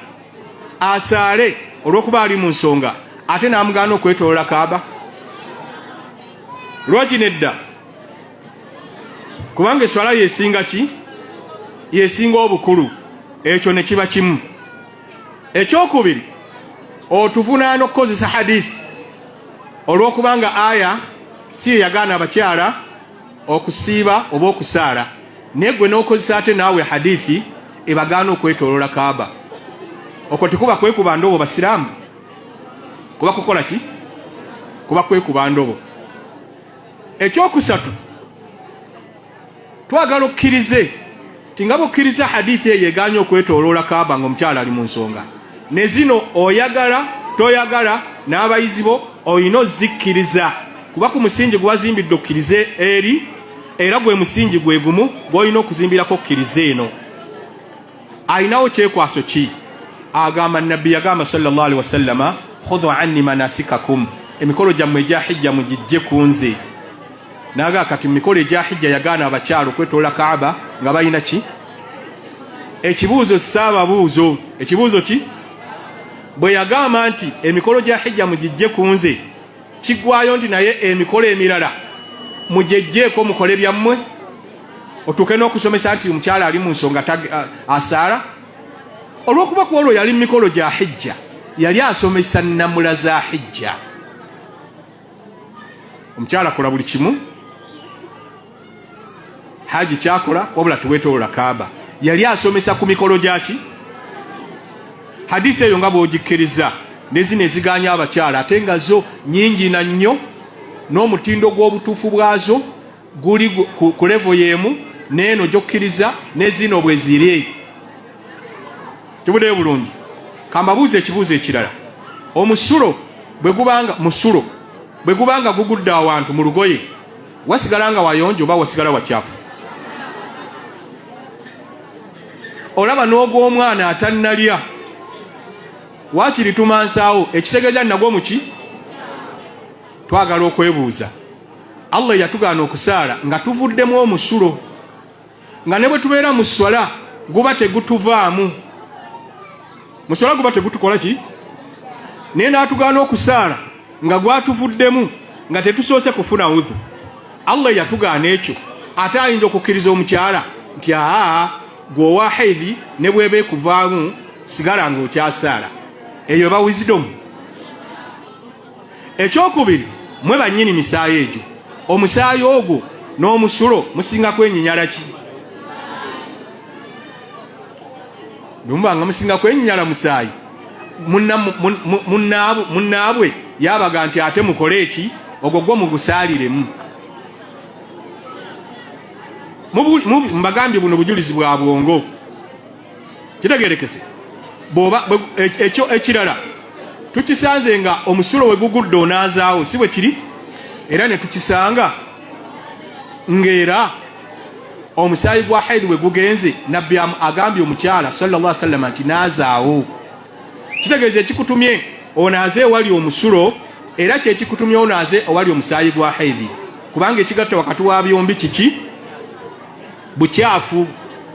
asaale olw'okuba ali mu nsonga ate n'amugaana okwetoolola Kaaba? Lwaki nedda? Kubanga eswala yesinga ki? Yesinga obukulu. Ekyo ne kiba kimu. Ekyokubiri, otuvunaana okukozesa hadithi olw'okubanga aya si yagaana abakyala okusiiba oba okusaala, naye gwe n'okozesa ate naawe hadithi ebagaana okwetoolola Kaaba. Okwo tekuba kwekuba ndobo Basiraamu? Kuba kukola ki? Kuba kwekuba ndobo. Ekyokusatu, twagala okkirize ti nga bokkiriza hadithi eyo egaanye okwetooloola Kaaba ng'omukyala ali mu nsonga, ne zino oyagala toyagala n'abayizi bo oyina ozikkiriza, kuba ku musingi gwe wazimbidde okkirize eri, era gwe musingi gwe gumu gw'olina okuzimbirako okkiriza eno. Ayinawo kyekwaso ki? Agamba Nabbi yagamba sallallahu alaihi wasallama, khudhu anni manasikakum, emikolo gyammwe egya hijja mugijje ku nze. Naga kati mikolo egya hijja yagaana abakyalo okwetoolola Kaaba nga balina ki? Ekibuuzo saababuuzo. Ekibuuzo ki? Bwe yagamba nti emikolo gya hijja mugijje ku nze, kiggwayo nti naye emikolo emirala mujejjeeko mukole byammwe? Otuuke n'okusomesa nti omukyala ali mu nsonga asaala? Olw'okuba ku olwo yali mikolo gya hijja, yali asomesa nnamula za hijja. Omukyala akola buli kimu, haji kyakola wabula tuwetoolola Kaaba. Yali asomesa ku mikolo gyaki? Hadisi eyo nga bw'ogikkiriza ne zino eziganya abakyala ate nga zo nnyingi na nnyo, n'omutindo gw'obutuufu bwazo guli ku levo y'emu n'eno gy'okkiriza ne zino bwe ziri. Kibuddeyo bulungi. Kambabuuza ekibuuzo ekirala. Omusulo bwe gubanga gugudde awantu mu lugoye, wasigala nga wayonjo oba wasigala wakyafu? Olaba n'ogw'omwana atannalya, waakiri tumansaawo, ekitegeeza nagwo muki? Twagala okwebuuza. Allah yatugaana okusaala nga tuvuddemu omusulo, nga ne bwe tubeera mu swala guba tegutuvaamu. Muswala guba tegutukola ki? Naye n'atugaana okusaala nga gwatuvuddemu nga tetusoose kufuna udhu. Allah yatugaana ekyo, ate ayinza okukkiriza omukyala nti gwowa haidhi ne bweba ekuvaamu sigala nga okyasaala. Eyo eba wisdom. Ekyokubiri, mwe bannyini misaayi egyo, omusaayi ogwo n'omusulo musinga kwenyinyala ki? Lumba nga musinga kwenyinyala musaayi. Munnaabwe yabaga nti ate mukole eki, ogwo gwo mugusaaliremu. Mbagambye buno bujulizi bwa bwongo. Kitegerekese. Ekyo ekirala tukisanze nga omusulo we gugudde onaazaawo, si bwe kiri? Era ne tukisanga ng'era omusaayi gwa haidi we gugenze, Nabbi agambye omukyala sallallahu alaihi wasallam nti naazaawo. Kitegeeza ekikutumye onaaze ewali omusulo, era kyekikutumye onaaze ewali omusaayi gwa haidi, kubanga ekigatta wakati wa byombi kiki? Bukyafu.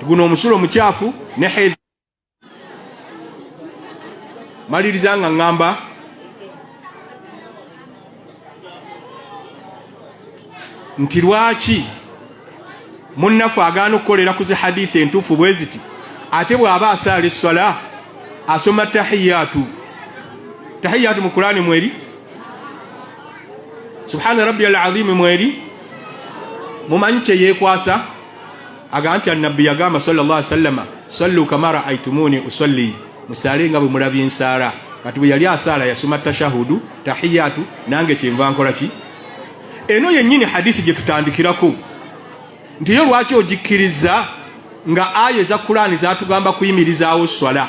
Guno omusulo mukyafu ne haidi. Maliriza nga ngamba nti lwaki munnafu agaana okukolera ku zi hadithi entuufu bwe ziti, ate bw'aba asaala esswala asoma tahiyatu mu Qur'ani mweri, subhana rabbiyal azim mweri, mumanyi kye yeekwasa? Agamba nti Nabbi yagamba sallallahu alaihi wasallam, sallu kama ra'aytumuni usalli, musaale nga bwe mulabye ensaala. Kati bwe yali asaala yasoma tashahudu, tahiyatu, nange kyenva nkola ki? Eno yennyini hadisi gye tutandikirako nti yo lwaki ogikkiriza nga aya eza Qur'ani zatugamba kuyimirizaawo swala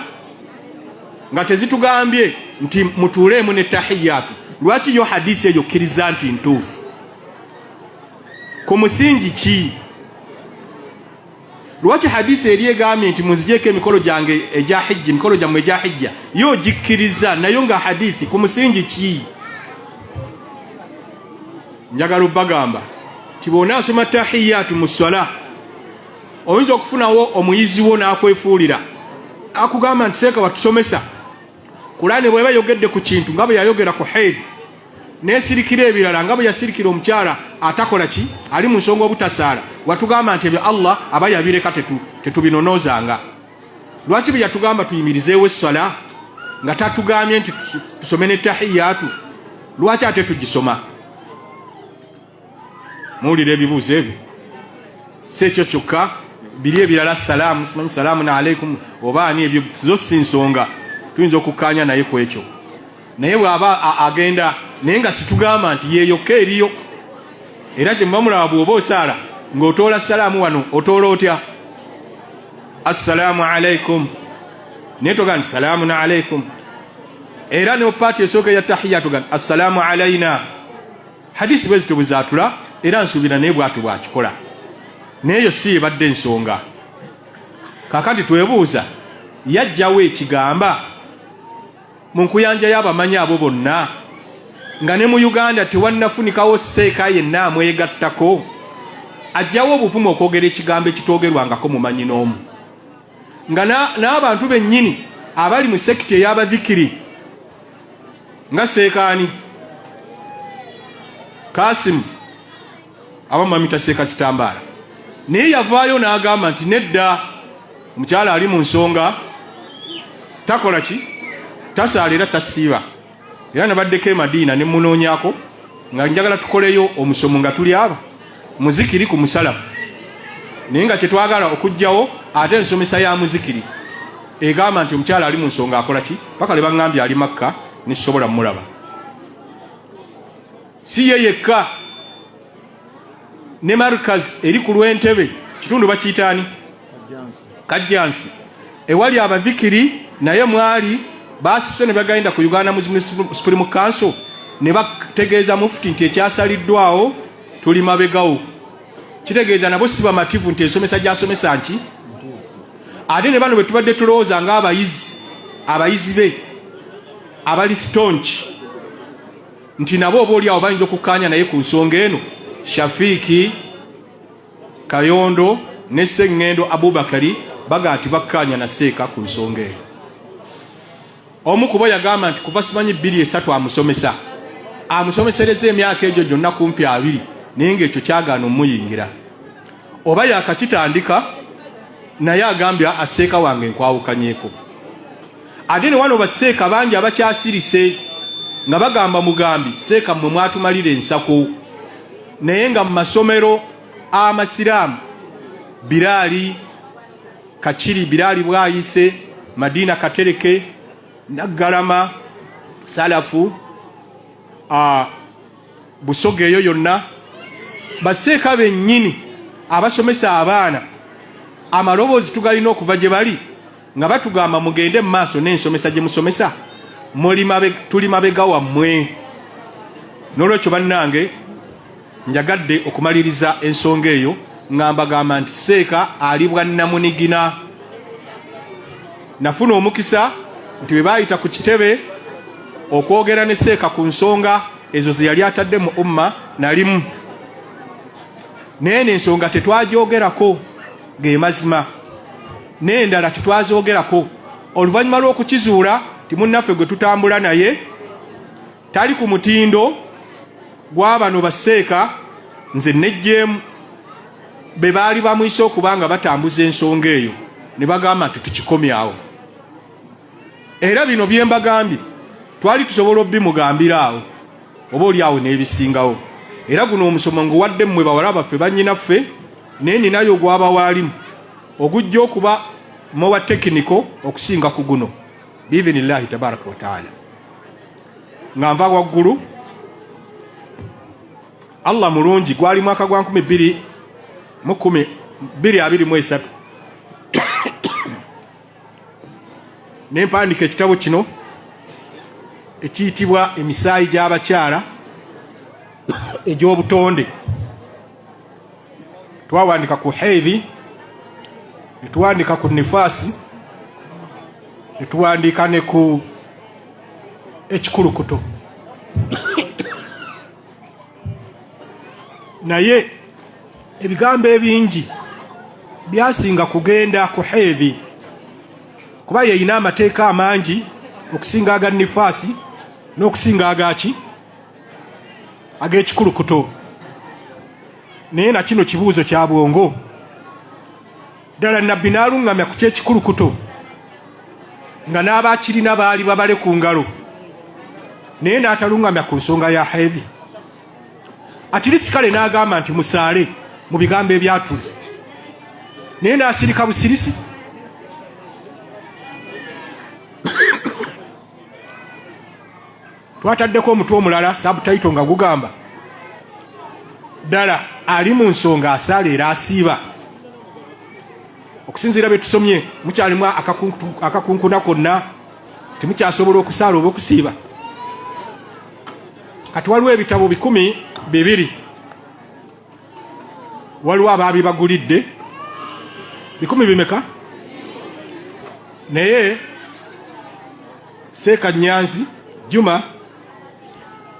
nga tezitugambye nti mutuulemu ne tahiyatu. Lwaki yo hadisi eyo kkiriza nti ntuufu? Ku musingi ki? Lwaki hadisi eri egambye nti munzigyeko emikolo gyange egya hijja, emikolo gyammwe egya hijja, yo gikkiriza nayo nga hadithi? Ku musingi ki? Njagala obbagamba ti bw'ona asoma tahiyatu mu swala, oyinza okufunawo omuyizi wo n'akwefuulira akugamba nti seeka watusomesa Kurani bweba yogedde ku kintu nga bwe yayogera ku haid nesirikira ebirala nga bwe yasirikira omukyala atakola ki ali mu nsonga obutasaala, watugamba nti ebyo Allah aba yabireka tetubinonozanga. Lwaki bwe yatugamba tuyimirizeewo esswala nga tatugambye nti tusome ne tahiyatu? Lwaki ate tugisoma? Muwulire ebibuuzo ebyo. Si ekyo kyokka, biri ebirala salaamu, simanyi salaamun alaikum oba ani, ebyo zo si nsonga, tuyinza okukkaanya naye ku ekyo. Naye bw'aba agenda naye nga situgamba nti yeeyokka eriyo. Era kye muba mulaba bw'oba osaala ng'otoola salaamu wano otoola otya? Assalaamu alaikum. Naye togaa nti salaamun alaikum. Era ne paati esooka ya tahiyatu gana assalaamu alaina. Hadisi bwe zito bwe zaatula, era nsuubira naye bw'atyo bw'akikola. Naye yo si ebadde ensonga. Kaakati twebuuza, yajjawo ekigamba mu nkuyanja y'abamanyi abo bonna nga ne mu Uganda tewannafunikawo seeka yenna amwegattako, ajjawo obuvumu okwogera ekigambo ekitoogerwangako mumanyi n'omu, nga n'abantu bennyini abali mu sekiti ey'abadhikiri nga seekaani Kasim abamamita seeka Kitambaala, naye yavaayo n'agamba nti nedda, omukyala ali mu nsonga takola ki? Tasaala era tasiiba. Era nabaddeko e Madiina ne munoonyako nga njagala tukoleyo omusomo nga tuli aba muzikiri ku musalafu, naye nga kyetwagala okugjawo ate ensomesa ya muzikiri egamba nti omukyala ali mu nsonga akola ki? Paka le baŋŋambye ali Makka nisobola mulaba. Si ye yekka, ne Markaz eri ku Lwentebe, kitundu bakiyitaani Kajjansi, ewali abadhikiri naye mwali baasise ne bagenda ku Uganda Muslim Supreme Council ne bategeeza mufuti nti ekyasaliddwawo tuli mabegawo. Kitegeeza nabo si bamativu nti ensomesa gy'asomesa nti ate ne bano bwe tubadde tulowooza ng'abayizi be abali stonchi nti nabo oba oli awo bayinza okukkaanya naye ku nsonga eno. Shafiiki Kayondo ne Sseŋŋendo Abubakari baga nti bakkaanya na seeka ku nsonga eyo. Omu ku bo yagamba nti kuva simanyi 2-3 amusomesereza emyaka egyo gyonna kumpi 2, naye ng'ekyo kyagaana omuyingira. Oba yakakitandika naye agambye aseeka wange nkwawukanyeeko. Ate ne wano baseeka bangi abakyasirise nga bagamba mugambi seeka mmwe mwatumalira ensako, naye nga mu masomero amasiraamu Biraali Kachiri, Biraali Bwayise, Madiina Katereke, Naggalama, Salafu, Busoga eyo yonna baseeka bennyini abasomesa abaana amaloboozi tugalina okuva gye bali nga batugamba mugende mu maaso n'ensomesa gye musomesa, tuli mabega wammwe. N'olwekyo bannange njagadde okumaliriza ensonga eyo nga mbagamba nti seeka ali bwa namunigina. Nafuna omukisa nti bwe baayita ku kitebe okwogera ne seeka ku nsonga ezo ze yali atadde mu umma nalimu, naye n'ensonga tetwagyogerako ge mazima, n'endala tetwazoogerako. Oluvannyuma lw'okukizuula ti munnaffe gwe tutambula naye tali ku mutindo gw'abano baseeka nze nejjeemu be baali bamuyise okubanga batambuza ensonga eyo ne bagamba nti tukikomyawo. Era bino bye mbagambye twali tusobola obbimugambira awo oba oli awo n'ebisingawo. Era guno omusomo nguwadde mmwe bawala baffe bannyinaffe, naye ninayo ogwaba waalimu ogujja okuba mowa tekiniko okusinga ku guno biidhinillahi tabaraka wa taala. Nga nva waggulu, Allah mulungi, gwali mwaka gwa 2023 nempandika ekitabo kino ekiyitibwa emisaayi gy'abakyala egy'obutonde. Twawandika ku haidhi, netuwandika ku nifaasi, netuwandika ne ku ekikulukuto. Naye ebigambo ebingi byasinga kugenda ku haidhi kuba yeyina amateeka amangi okusinga aga nifaasi n'okusinga agaki ag'ekikulukuto. Naye na kino kibuuzo kya bwongo, ddala nabbi n'aluŋŋamya ku ky'ekikulukuto nga n'abakirina baali babale ku ngalo, naye n'ataluŋŋamya ku nsonga ya haidhi. Atirisi kale n'agamba nti musaale mu bigambo ebyatule, naye n'asirika busirisi. Twataddeko omutwe omulala sabutaito nga gugamba ddala ali mu nsonga asaala era asiiba. Okusinziira bye tusomye mukyalimu akakunkuna konna, temukyasobola okusaala oba okusiiba. Kati waliwo ebitabo 200 waliwo abaabibagulidde 100 bimeka, naye Seeka Nyanzi Juma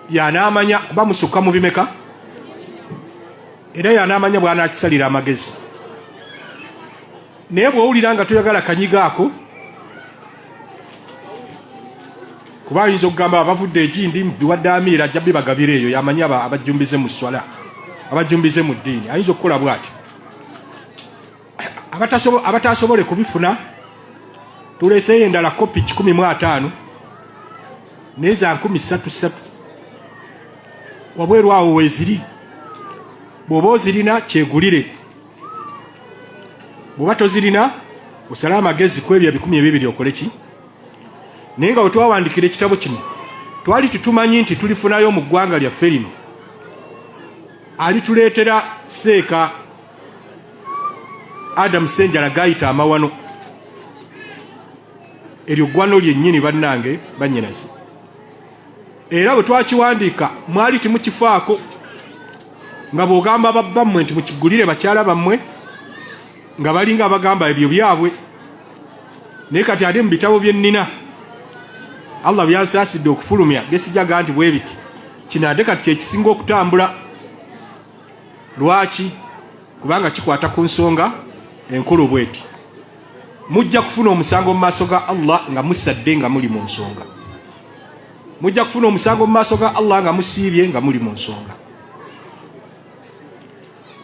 yanaamanya bamusukka mu bimeka, era yanaamanya bw'anaakisalira amagezi. Naye bw'owulira nga toyagala kanyiga ako, kuba ayinza okugamba abavudde egindi wadde amiira ajja bibagabira eyo, yamanyi abajjumbize mu swala, abajjumbize mu ddiini. Ayinza okukola bw'ati. Abatasobole kubifuna tuleeseyo endala kopi 150 n'eza 33 wabweru awo weeziri. Bw'oba ozirina kyegulire, bw'oba tozirina osale amagezi ku ebyo 200 okole ki. Naye nga bwe twawandikira ekitabo kino twali tutumanyi nti tulifunayo mu ggwanga lyaffe lino alituleetera Seeka Adam Senjala gayita amawano. Eryo ggwano lyennyini bannange bannyinazi. Era bwe twakiwandiika mwali temukifaako, nga bw'ogamba babbammwe nti mukigulire bakyala bammwe nga balinga abagamba ebyo byabwe. Naye kati ate mu bitabo bye nnina Allah byansaasidde okufulumya byesijaga nti bwe biti, kino ate kati kyekisinga okutambula. Lwaki? Kubanga kikwata ku nsonga enkulu bweti. Mujja kufuna omusango mu maaso ga Allah nga musadde nga muli mu nsonga. Mujja kufuna omusango mu maaso ga Allah nga musiibye nga muli mu nsonga.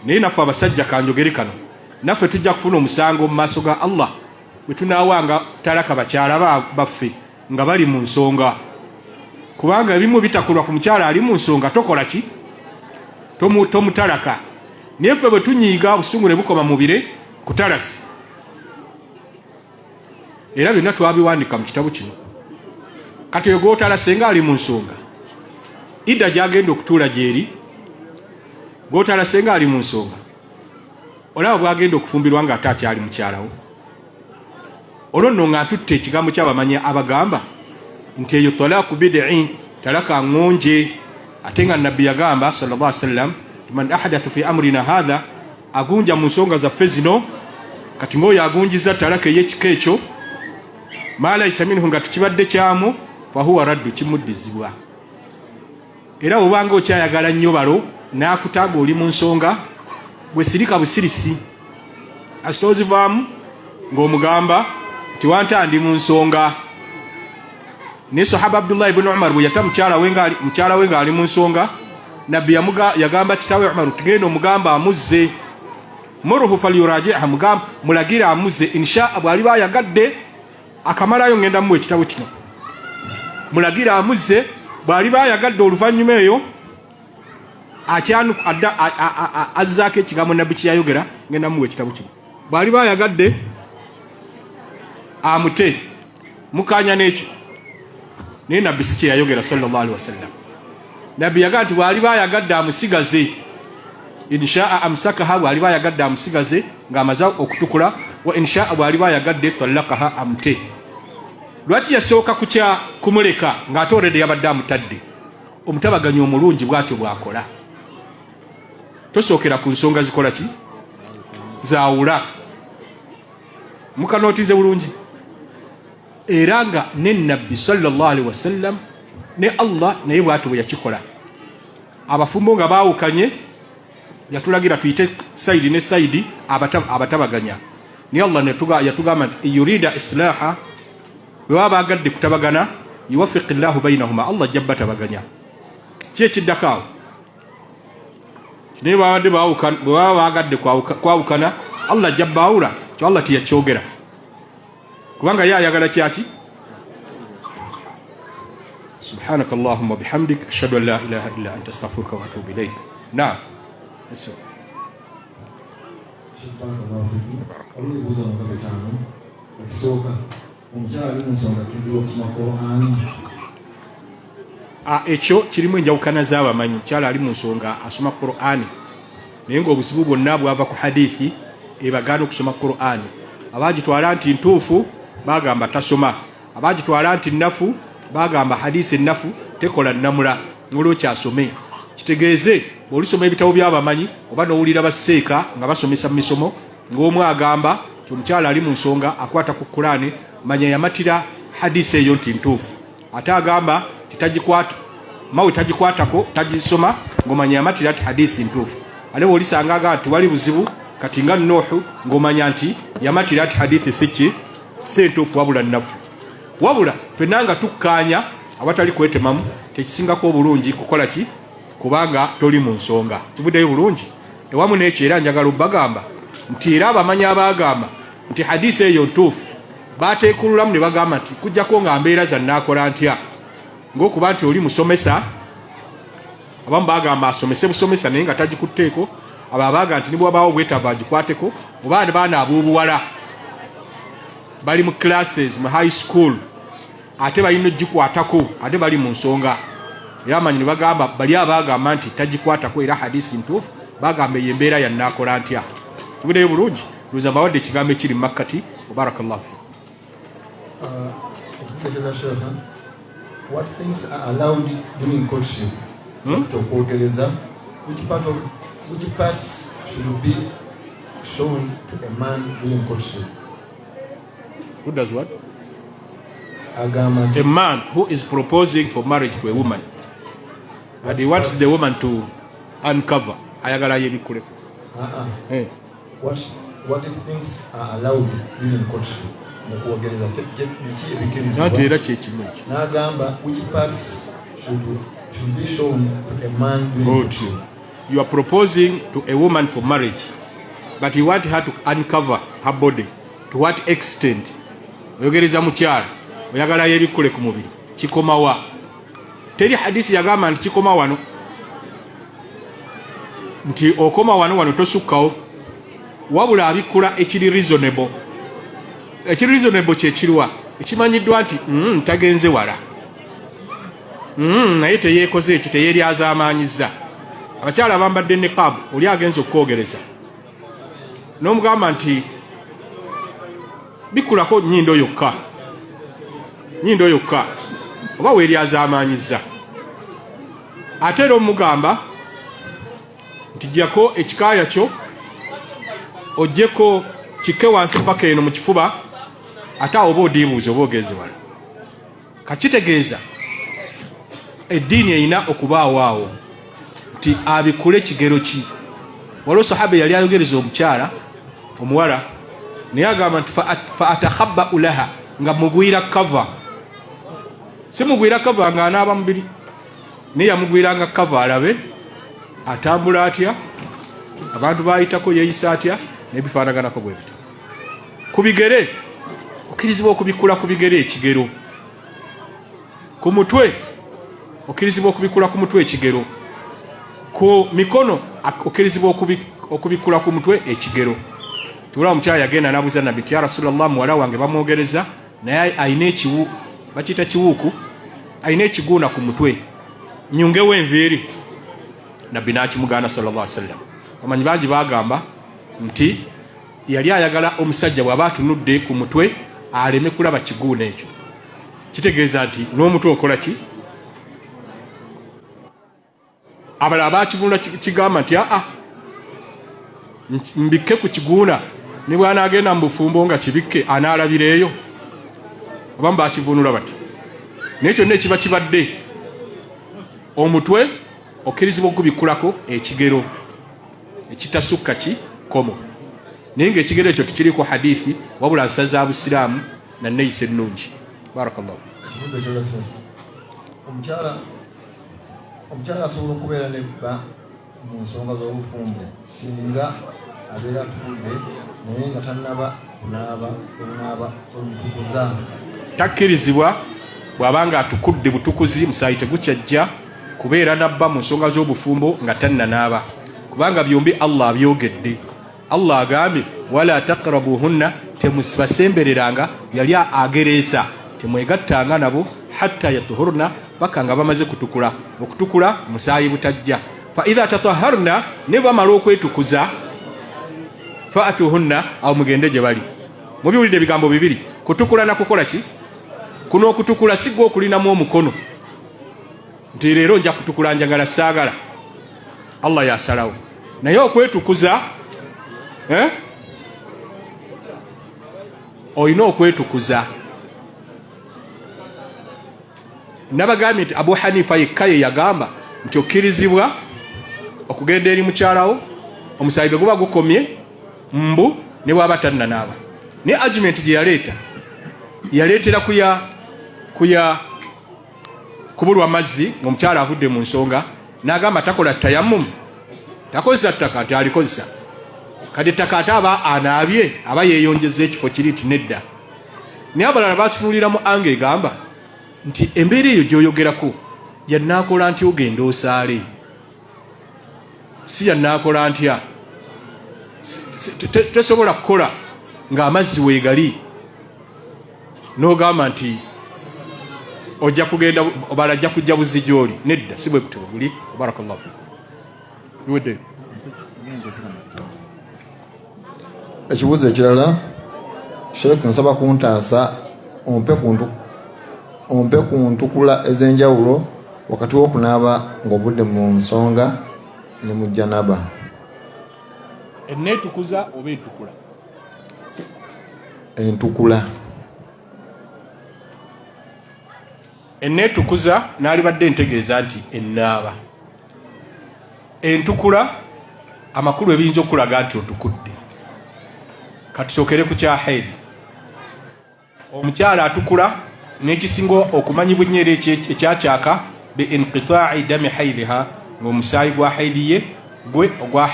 Naye naffe abasajja kanjogere kano, naffe tujja kufuna omusango mu maaso ga Allah bwe tunaawanga talaka bakyala baffe nga bali mu nsonga. Kubanga ebimu bitakolwa ku mukyala ali mu nsonga, tokola ki? Tomutalaka. Naye ffe bwe tunyiiga obusungu ne bukoma mubire kutalasi. Era byonna twabiwandika mu kitabo kino. Kati oyo gw'otalase nga ali mu nsonga, idda gy'agenda okutuula gyeri, gw'otalase nga ali mu nsonga, olaba bw'agenda okufumbirwa nga ate akyali mukyalawo. Olwo nno nga ntutte ekigambo ky'abamanyi abagamba nti eyo talaaku bid'i, talaka ngonje. Ate nga nabbi yagamba sallallahu alaihi wasallam, man ahadatha fi amrina hadha, agunja mu nsonga zaffe zino. Kati ng'oyo agunjiza talaka ey'ekika ekyo, ma laysa minhu, nga tukibadde kyamu, fahuwa raddu, kimuddizibwa. Era bw'obanga okyayagala nnyo balo n'akutaaga oli mu nsonga, bwe sirika busirisi asita ozivaamu ng'omugamba nti wantandi mu nsonga. Naye sahaba Abdullah ibn Umar bwe yata mukyala we ng'ali mu nsonga, nabbi yagamba kitaawe Umar, tugenda omugamba amuzze, muruhu falyurajiha, mugamba mulagira amuzze, insha bw'aliba ayagadde akamalayo ngenda muwe ekitabo kino. Mulagira amuzze, bw'aliba ayagadde oluvannyuma eyo azzaako ekigambo nabbi kyeyayogera, ngenda muwe ekitabo kino. Bw'aliba ayagadde amute, mukanya n'ekyo. Naye nabbi si kyeyayogera sallallahu alaihi wasallam. Nabbi yagamba nti bw'aliba ayagadde amusigaze, inshaa amsakaha, bw'aliba ayagadde amusigaze ng'amaze okutukula, wa inshaa bw'aliba ayagadde talakaha amute. lwaki yasooka kukya kumuleka ng'ate already yabadde amutadde? Omutabaganyi omulungi bw'atyo bw'akola. Tosookera ku nsonga zikola ki? Zaawula. Mukanootize bulungi. Era nga ne Nabbi sallallahu alaihi wasallam ne Allah naye bw'atyo bwe yakikola. Abafumbo nga baawukanye yatulagira tuyite sayidi ne sayidi abatabaganya. Ni Allah yatugamba nti yurida islaha, bwe baba bagadde kutabagana yuwaffiqillahu bainahuma, Allah jabba tabaganya. Ki ekiddako awo? Naye bwe baba bagadde kwawukana Allah jabba awula, kyo Allah teyakyogera kubanga ye ayagala kyaki? Subhanaka Allahumma bihamdik ashhadu an la ilaha illa anta astaghfiruka wa atubu ilayk. Naam. Ekyo kirimu enjawukana z'abamanyi. Mukyala ali mu nsonga asoma Qur'ani naye ng'obuzibu bwonna bwava ku hadithi ebagaana okusoma Qur'ani. Abagitwala nti ntuufu bagamba tasoma, abagitwala nti nnafu bagamba hadisi ennafu tekola nnamula, ng'olwekyo asome. Kitegeeze bw'olisoma ebitabo by'abamanyi oba n'owulira baseeka nga basomesa mu misomo ng'omu agamba nti omukyala ali mu nsonga akwata ku Qur'ani, manya yamatira hadisi eyo nti ntuufu. Ate agamba titagikwata mawe tagikwatako tagisoma ng'omanya yamatira nti hadisi ntuufu. Ale bw'olisanga agamba nti wali buzibu kati nga Nuuhu ng'omanya nti yamatira nti hadithi si ntuufu wabula nnafu. Wabula ffenna nga tukkaanya abatali kwetemamu tekisingako obulungi kukola ki? Kubanga toli mu nsonga. Kibuddeyo bulungi. Ewamu n'ekyo era njagala obbagamba nti era abamanyi abagamba nti hadisi eyo ntuufu bateekululamu ne bagamba nti kujjako nga mbeera zannaakola ntya, ng'okuba nti oli musomesa. Abamu bagamba asomese busomesa naye nga tagikutteeko, abo abaga nti nibwabaawo obwetaavu agikwateko, oba ne baana ab'obuwala bali mu classes mu high school ate balina ogikwatako ate bali mu nsonga. Era amanyi ne bagamba bali abagamba nti tagikwatako era hadisi ntuufu bagamba eyo embeera yannaakola ntya. Kibuddeyo bulungi. Luza mbawadde ekigambo ekiri mu makkati. Barakallahu fi. What things are allowed during courtship? Which parts should be shown to a man during courtship? Who does what? A man who is proposing for marriage to a woman. And he wants the woman to uncover. Ayagala yebikuleko. What things are allowed during courtship? Which parts should be shown to a man during courtship? You are proposing to a woman for marriage, but you want her to uncover her body. To what extent? Oyogereza mukyala oyagala yebikule ku mubiri kikoma wa? Teri hadisi yagamba nti kikoma wano, nti okoma wano tosukkawo, wabula abikula ekiri reasonable. Ekiri reasonable kyekiriwa? Ekimanyiddwa nti tagenze wala, naye teyeekoze ekyo, teyeeryazaamaanyizza. Abakyala abambadde niqab oli agenza okwogereza n'omugamba nti bikulako nnyindo yokka oba weeryazaamaanyizza, ate era omugamba nti jjako ekikaaya kyo oggyeko kikke wansi paka eno mu kifuba, ate awo oba odiibuuza oba ogenze wala. Kakitegeeza eddiini erina okubaawo awo nti abikule kigero ki. Waliwo sahaba yali ayogereza omukyala omuwala naye agamba nti fa atakhabba'u laha, nga mugwira kava. Si mugwira kava nga anaaba mubiri, naye yamugwiranga kava alabe atambula atya, abantu bayitako yeeyisa atya, n'ebifaanaganako bwe bityo. Ku bigere okkirizibwa okubikula ku bigere ekigero, ku mutwe okkirizibwa okubikula ku mutwe ekigero, ku mikono okkirizibwa okubikula ku mutwe ekigero. Tula omukyala yagenda n'abuuza Nabbi nti ya Rasulallah, muwala wange bamwogereza naye ayina ekiwu, bakiyita kiwuuku, ayina ekiguuna ku mutwe, nyungewo enviiri. Nabbi n'akimugaana sallallahu alaihi wasallam. Amanyi bangi bagamba nti yali ayagala omusajja bw'aba atunudde ku mutwe aleme kulaba kiguuna ekyo. kitegeeza nti n'omutwe okola ki? Abalala bakivunula kigamba nti mbikke ku kiguuna ne bw'anaagenda mu bufumbo nga kibikke anaalabireeyo. Abamu bakivunula bati. Naye kyonna ekiba kibadde omutwe okkirizibwa okubikkulako ekigero ekitasukka kikomo. Naye ng'ekigero ekyo tikiri ku hadithi wabula nsaza za Busiraamu na nneeyisa ennungi. Barakallahu. Omukyala asobola okubeera nebba mu nsonga z'obufumbo singa abeera atudde naye nga tannaba kunaaba olutukuza. Takkirizibwa bw'abanga atukudde butukuzi musaayi tegukyajja kubeera nabba mu nsonga z'obufumbo nga tannanaaba, kubanga byombi Allah abyogedde. Allah agambye wala taqrabuhunna, temubasembereranga, yali agereesa temwegattanga nabo hatta yatuhurna, paka nga bamaze kutukula. Okutukula musaayi butajja. Fa idha tatahharna, ne bamala okwetukuza, faatuhunna, awo mugende gye bali. Mubiwulidde ebigambo bibiri, kutukula na kukola ki? Kuno okutukula si gwe okulinamu omukono nti leero nja kutukula njagala saagala. Allah yasalawo. Naye okwetukuza olina okwetukuza. Nabagambye nti Abu Hanifa yekka ye yagamba nti okkirizibwa okugenda eri mukyalawo omusaayi bwe guba gukomye mbu ne bw'aba tannanaaba. Naye argument gye yaleetera kubulwa mazzi ng'omukyala avudde mu nsonga, n'agamba takola tayammum, takozesa ttaka nti alikozesa. Kati ettaka ate aba anaabye, aba yeeyonjeza ekifo kiri nti nedda. Naye abalala bakitunulira mu anga egamba nti embeera eyo gy'oyogerako yannaakola ntya ogenda osaale, si yannaakola ntya. Tosobola kukola ng'amazzi weegali n'ogamba nti ojja kugenda obala ajja kujja buzzi gy'oli. Nedda, si bwe kutyo buli. Barakallahu fiikum. Ekibuuzo ekirala, Sheikh, nsaba kuntaasa ompe ku ntukula ez'enjawulo wakati w'okunaaba ng'ovudde mu nsonga ne mu janaba. Enneetukuza oba entukula? Entukula. Enneetukuza n'alibadde ntegeeza nti ennaaba. Entukula amakulu ebiyinza okulaga nti otukudde. Katusookere ku kya haidi. Omukyala atukula n'ekisinga okumanyibwa ennyo ekyakyaka bi inqitaa'i dami haidiha, ng'omusaayi gwa haidiye ogwa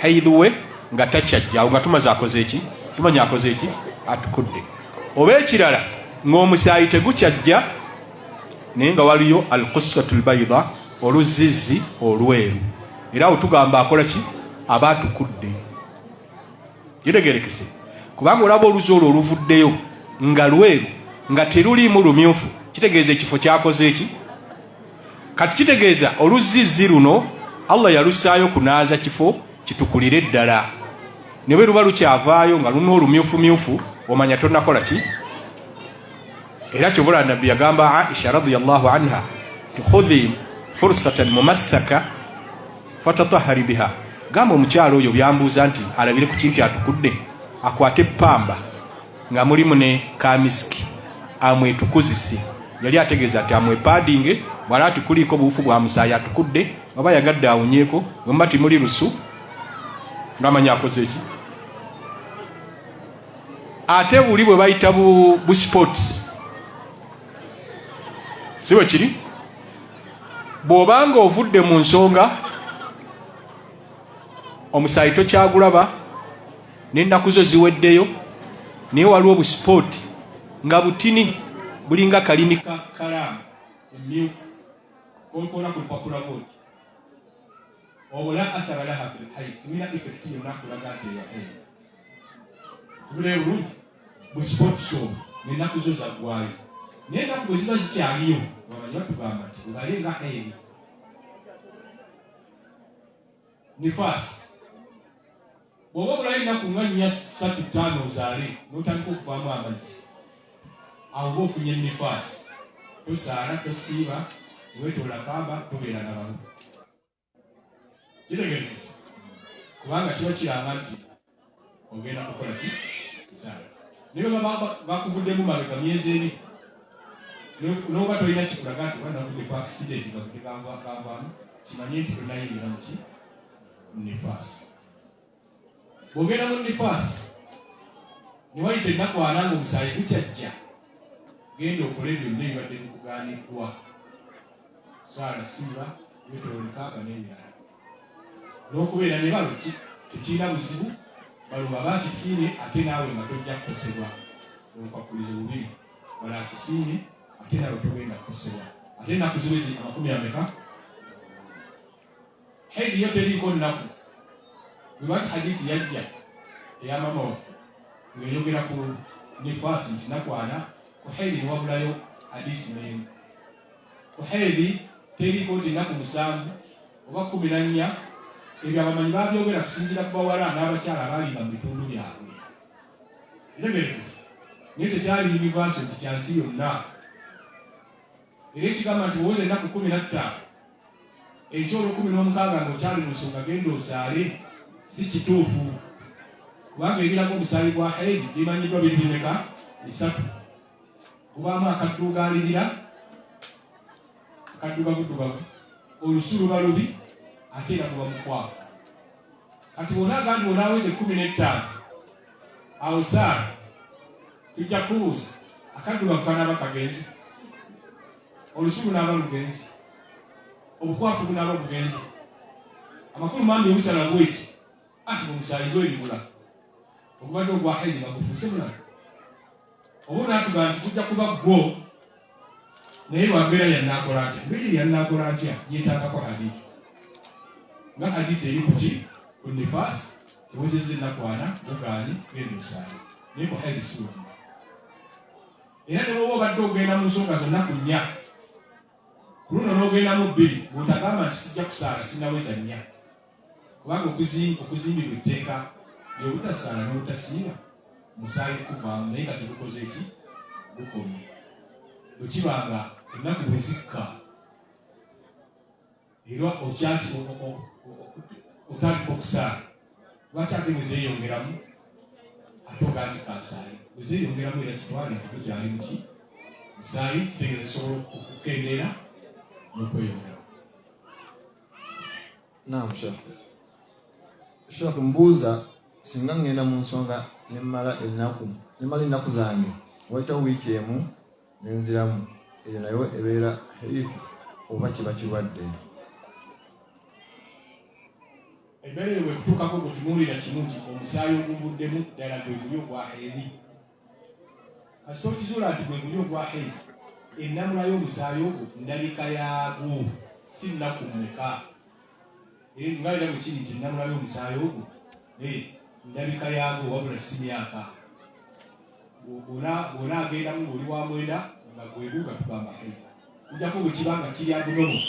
haidu we nga takyajja, awo nga tumaze akoze eki? Tumanya akoze eki? Atukudde. Oba ekirala ng'omusaayi tegukyajja naye nga waliyo alqussatul bayda, oluzizzi olweru, era awo tugamba akola ki? Aba atukudde. Yetegerekese, kubanga olaba oluzi olwo oluvuddeyo nga lweru nga teruliimu lumyufu, kitegeeza ekifo kyakoze eki? Kati kitegeeza oluzizzi luno Allah yalusaayo kunaaza kifo kitukulire ddala. Ne bwe luba lukyavaayo nga luna olumyufumyufu, omanya tonnakola ki? Era kyobula Nabbi yagamba Aisha radiyallahu anha, khudhi fursatan mumassaka fatatahari biha. Gamba omukyalo oyo byambuuza nti alabire ku kintu atukudde, akwate pamba nga mulimu ne kamiski amwetukuzise. Yali ategeeza nti amwepadinge, bw'ala ati kuliko buufu bwa musaayi atukudde, oba yagadde awunyeeko, bwemba timuli lusu ngamanya akoze eki? Ate buli bwe bayita bu sports, si bwe kiri? Bw'obanga ovudde mu nsonga omusaayi tokyagulaba n'ennaku zo ziweddeyo, naye waliwo busipooti nga butini bulinga kalimi ka kalaamu emmyufu kokola ku lupapula bwoti, obola athara laha fil hayy, tulina effect yonna kulaga nti eyakola tubule bulungi busipooti so n'ennaku zo zaggwayo. Naye ennaku bwe ziba zikyaliyo wamanyi batugamba nti ubale nga eri nifaasi. Bw'oba obulayo ennaku nga 4-5 ozaale n'otandika okuvaamu amazzi, awo ofunye nifaasi tosaala tosiiba wetoola kamba tobeera nabamu kitegerekesa kubanga kiba kiranga nti ogenda kukola ki kusaala naye baba bakuvuddemu mabega myezi ebiri n'oba tolina kikulaga nti wanavudde ku accident gavudde kanvaamu kimanye nti tonayingira muki nifaasi bw'ogenda mu nifaasi newayita ennaku ana nga omusaayi gukyajja genda okole byonna ebibadde bikugaaniddwa saala siiba wetolekaaga n'ebirala n'okubeera ne balo tekirina buzibu balo baba akisiimye ate naawe nga tojja kukosebwa okwakuliza obubiri bala akisiimye ate naawe togenda kukosebwa ate ennaku ziwezi 40 hedi yo teriiko nnaku webati hadisi yajja eyamama waffe ng'eyogera ku nifaasi nti nakwana ku hedi niwabulayo hadisi n'emu ku hedi teriiko nti nnaku 7 oba 14 ebyo abamanyi babyogera kusinziira ku bawala n'abakyala abalinga mu bitundu byabwe eregereza naye tekyali univaasi nti kyansi yonna era ekigamba nti wowoza ennaku 15 ekyolo 16 ng'okyali mu nsonga genda osaale si kituufu kubanga ebiraga omusaayi gwa haidi bimanyiddwa biri bimeka 3 kubaamu akaddugalirira akaddugavudugavu olusu luba lubi ate era luba mukwafu kati wona agandi wona aweze 15 awo saala tujja kubuuza akaddugavu kanaaba kagenzi olusu lunaaba lugenzi obukwafu bunaaba bugenzi amakulu mambi obusala bweki omusaayi gweribula okubadde ogwa haidi nga gufuuse mulabe oba naatugaa nti kujja kuba gwo naye lwambeera yannaakola atya mbiri yannaakola atya yeetaagako hadisi nga hadisi eri kuki ku nifaasi ewezezza ennakwana mugaani genda osaayi naye ku haidi si wonna era ne bwoba obadde ogenda mu nsonga zonna ku 4 ku luno n'ogenda mu 2 bw'otagamba nti sijja kusaala sinaweza 4 kubanga okuzimbibwa etteeka lyobutasaala n'obutasiiba musaayi kuvaamu naye kati bukoze eki bukomye bwekibanga ennaku bwe zikka era okyati otandika okusaala lwaki ate bwe zeeyongeramu ate ogaa nti kansaayi bwe zeeyongeramu era kitwale tukyali muki musaayi kitegeeza kisobola okukendeera n'okweyongera. Naam Sheikh mbuuza singa ngenda mu nsonga nemmala ennaku zange wayitawo wiiki emu nenziramu eyo nayo ebeera heifu oba kiba kirwadde embeera eyo bwekutuukako bwetunuulira kimu nti omusaayi oguvuddemu ddala gwe guli ogwa heri kasita okizuula nti gwe guli ogwa heri ennamula y'omusaayi ogwo ndabika yaagwo si nnaku mmeka nga era bwe kiri nti ennamula y'omusaayi ogwo ndabika yaagwo wabula si myaka bwona agendamu ng'oli wa mwenda nga gweguga tugamba heri kujjako bwe kibanga kiri abunomo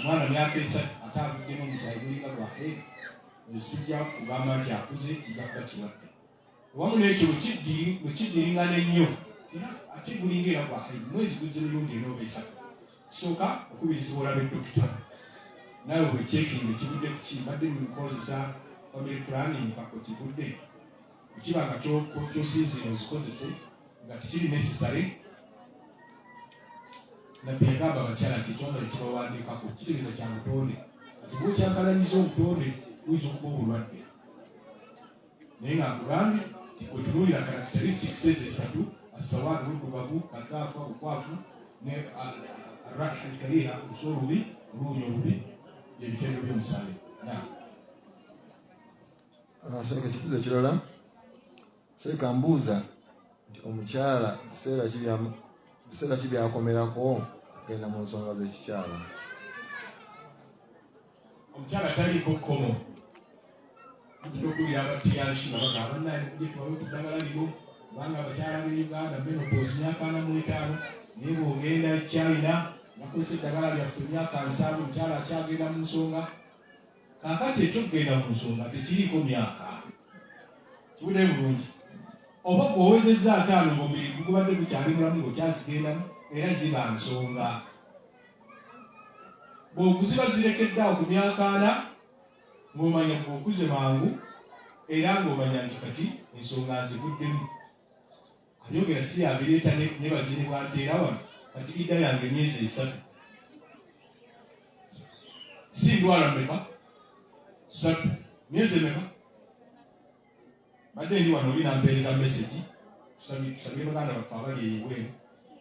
omwana myaka 3 ate avuddemu omusaayi gulinga gwa heri nesijja kugamba nti akuze kijja kuba kirwadde owamu n'ekyo bwe kiddiringana ennyo era ate gulinga era gwa heri mwezi guzze mirundi 3 kisooka okubirizibwa olaba eddokita nawe bwekyekindi kivudde ku ki mbadde mukozesa family planning kako kivudde ekiba nga kyosinzira ozikozese nga tekiri necessary nabbi yagamba abakyala nti ekyambalo kibawandiikako kitegeeza kya butonde kati bwekyankalanyiza obutonde buyinza okuba obulwadde naye nga nkugambye wetunuulira characteristics ez'esatu assawaani buddugavu kakaafu bukwafu ne arraha alkariha olusu olubi oluwunya olubi byebitendo by'omusaayi. Seeka kibuuzo ekirala seeka mbuuza nti omukyala biseera ki byakomerako okugenda mu nsonga z'ekikyala. Omukyala taliiko kkomo okugulira abatyanshi nga bagamba naye kujje tubawe ku ddagala lino kubanga abakyala b'e Uganda menopause myaka 45 naye bw'ogenda China nakozesa eddagala lyaffe emyaka 7 omukyala akyagenda mu nsonga kaakati ekyokugenda mu nsonga tekiriiko myaka kibudde bulungi oba bw'owezezza 5 ng'omubiri gukubadde gukyali mulamu ng'okyazigendamu era ziba nsonga. Bw'okuziba zirekeddaawo ku myaka 4 ng'omanya okuze mangu era ng'omanya nti kati ensonga nzivuddemu. Ayogera si yabireeta ne bazini bwanteera wano kati idda yange emyezi 3. Si ndwala mmeka? 3. Myezi mmeka? Badde ndi wano oli nampeereza message tusabye baganda baffe abali ebweru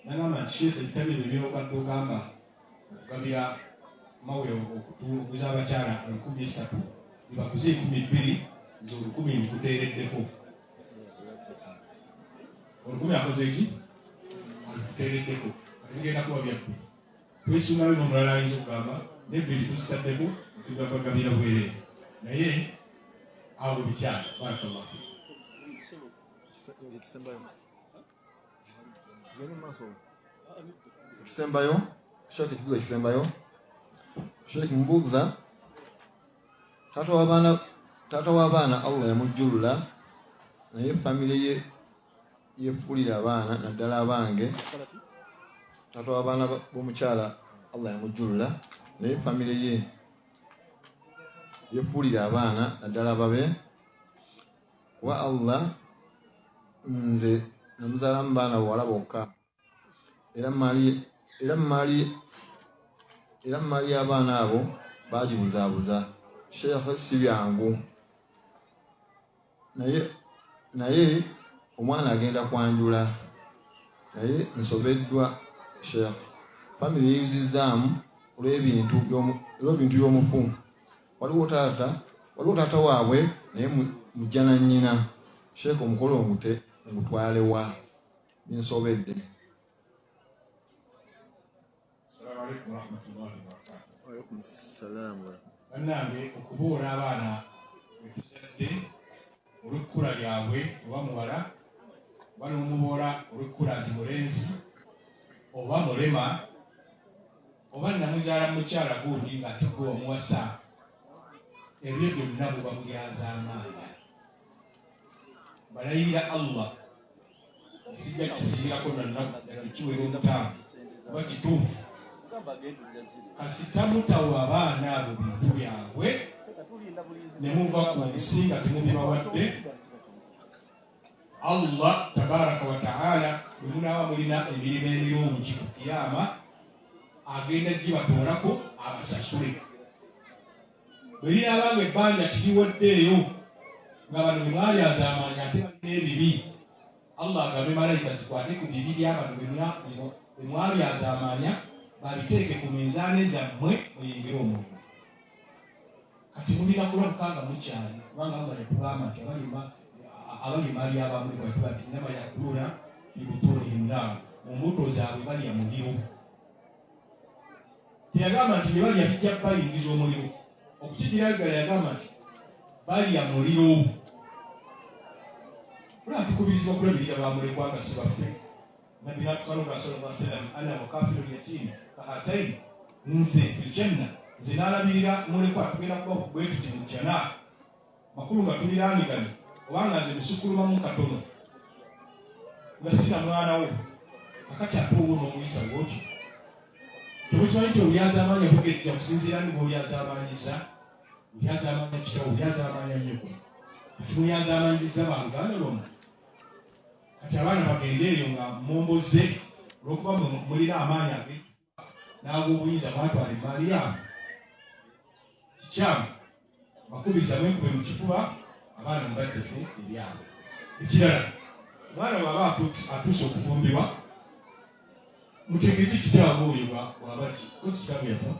nagamba nti sheekh ebitabi bye byobadde ogamba okugabira mawe okuguza abakyala 3,000 bibaguze 2,000 nze 1,000 nkuteereddeko. 1,000 akoze ki? Nkuteereddeko. Tugenda kuba byabbi. Twesungayo n'omulala ayinza okugamba n'ebbiri tuzitaddeko tugabagabira bwereere. Naye awo bikyala. Barakallahu fiik. Ekisembayo Sheikh ekibuga ekisembayo Sheikh mbuuza taata w'abaana Allah yamujjulula naye famire ye yefuulira abaana naddala abange. Taata w'abaana b'omukyala Allah yamujjulula naye famire ye yefuulira abaana naddala ababe wa Allah nze namuzaalamu baana bawala bokka era maali y'abaana abo baagibuzaabuza. Sheikh si byangu naye omwana agenda kwanjula naye nsobeddwa. Sheikh famire yeyuzizaamu olw'ebintu by'omufu. Waliwo taata waabwe naye mujja na nnyina. Sheikh omukolo ngutwalewa binsobedde. Assalamu alaikum warahmatullahi wabarakatuh. Wa alaikum assalam. Bannange okubuula abaana betuzadde olw'ekkula lyabwe oba muwala oba n'omubuula olw'ekkula nti mulenzi oba mulema oba namuzaala mukyala gundi ng'ate gwe omuwasa, ebyo byonna buba bulyaza amaanyi. Balayira Allah sijja kisiirako nannaku ddala kiwera omutaavu oba kituufu kasita mutawa abaana abo bintu byabwe ne muva ku nsi nga temubibawadde. Allah tabaraka wa taala bwe munaaba mulina emirimu emirungi ku kiyama agenda gibatoolako abasasule. Bwe linaabanga ebbanja tiriwaddeeyo nga bano bwe mwalyazaamaanya ate balina ebibi, Allah agambe malayika zikwate ku bibi by'abantu bwe mwalyazaamaanya babiteeke ku minzaani zammwe muyingire omulimu. Kati mulina kulabuka nga mukyali kubanga Allah yatugamba nti abali maali abamu bwatuba nti innama yakuluna fi butunihim naaran, mu mbuto zaabwe balya muliro. Teyagamba nti bye balya bijja bayingiza omuliro. Okukigira ddala yagamba nti balya muliro. Lwaki tukubirizibwa kulabirira bamulekwa nga si baffe? Nabbi natukalonga sallallahu alaihi wasallam ana wakafiru yatim kahataini, nze fil janna nze naalabirira mulekwa tugenda kuba bwe tuti mu jana makulu nga tuliraaniganye obanga nze musukulumamu katono nga sina mwana wo akati ate owo n'omuyisa gwotyo. Temukimanyi nti olyazaamaanya bugejja kusinziira ni bw'olyazaamaanyiza. Olyazaamaanya kitawo, olyazaamaanya nnyoko, kati mulyazaamaanyiza banganda lwonna. Kati abaana bagende eyo nga momboze olw'okuba mulina amaanyi n'ag'obuyinza mwatwala emaali yaabwe. Kikyamu bakubiriza mwekube mu kifuba abaana mubaddese ebyabwe. Ekirala, omwana bw'aba atuuse okufumbirwa mutegeezi kitaawe oyo bw'aba ki kozi kitaawe yafa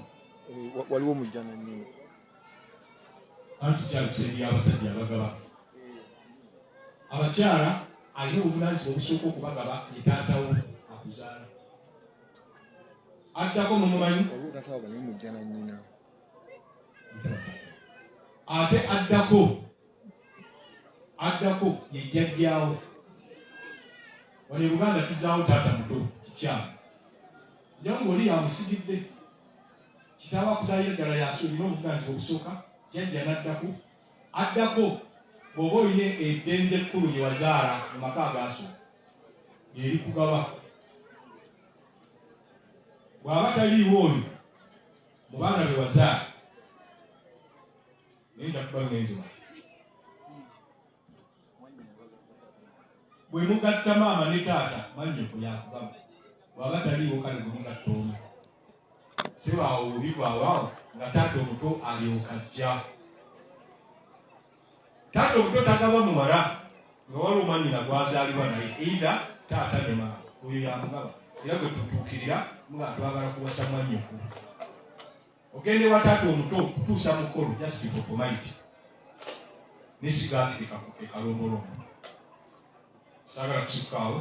waliwo mujja na nnyo anti kyalukusembya abasajja abagaba. Abakyala alina obuvunaanyizibwa obusooka okubagaba ye taatawo akuzaala. Addako mumumanyi mujja na nnyina ate addako ye jjajjaawo. Wano e Buganda tuzaawo taata muto kikyamu. Njawo ng'oli yamusigidde kitaawe akuzaalira ddala yasulina obuvunaanyizibwa obusooka, jjajja n'addako bw'oba oyina eddenzi ekkulu lye wazaala mu maka agaasooka lyeri kugaba. Bw'aba taliiwo oyo mu baana be wazaala naye nja kuba ngenzi wange. Bwe mugatta maama ne taata mannyoko yakugaba. Bw'aba taliiwo kale bwe mugatta omu sibaawo bivaawo nga taata omuto alyoka ajja. Taata omuto tagaba muwala nga wali omanyina gwazaalibwa naye enda taata ne maama oyo yamugaba. Era bwe tutuukirira nga twagala kuwasa mwannyoko ogende wa taata omuto kutuusa mukolo just for formality nesigaakirika ekalombolombo. Saagala kusukaawo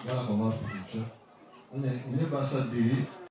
barakallahu fikum. Nine baasa bbiri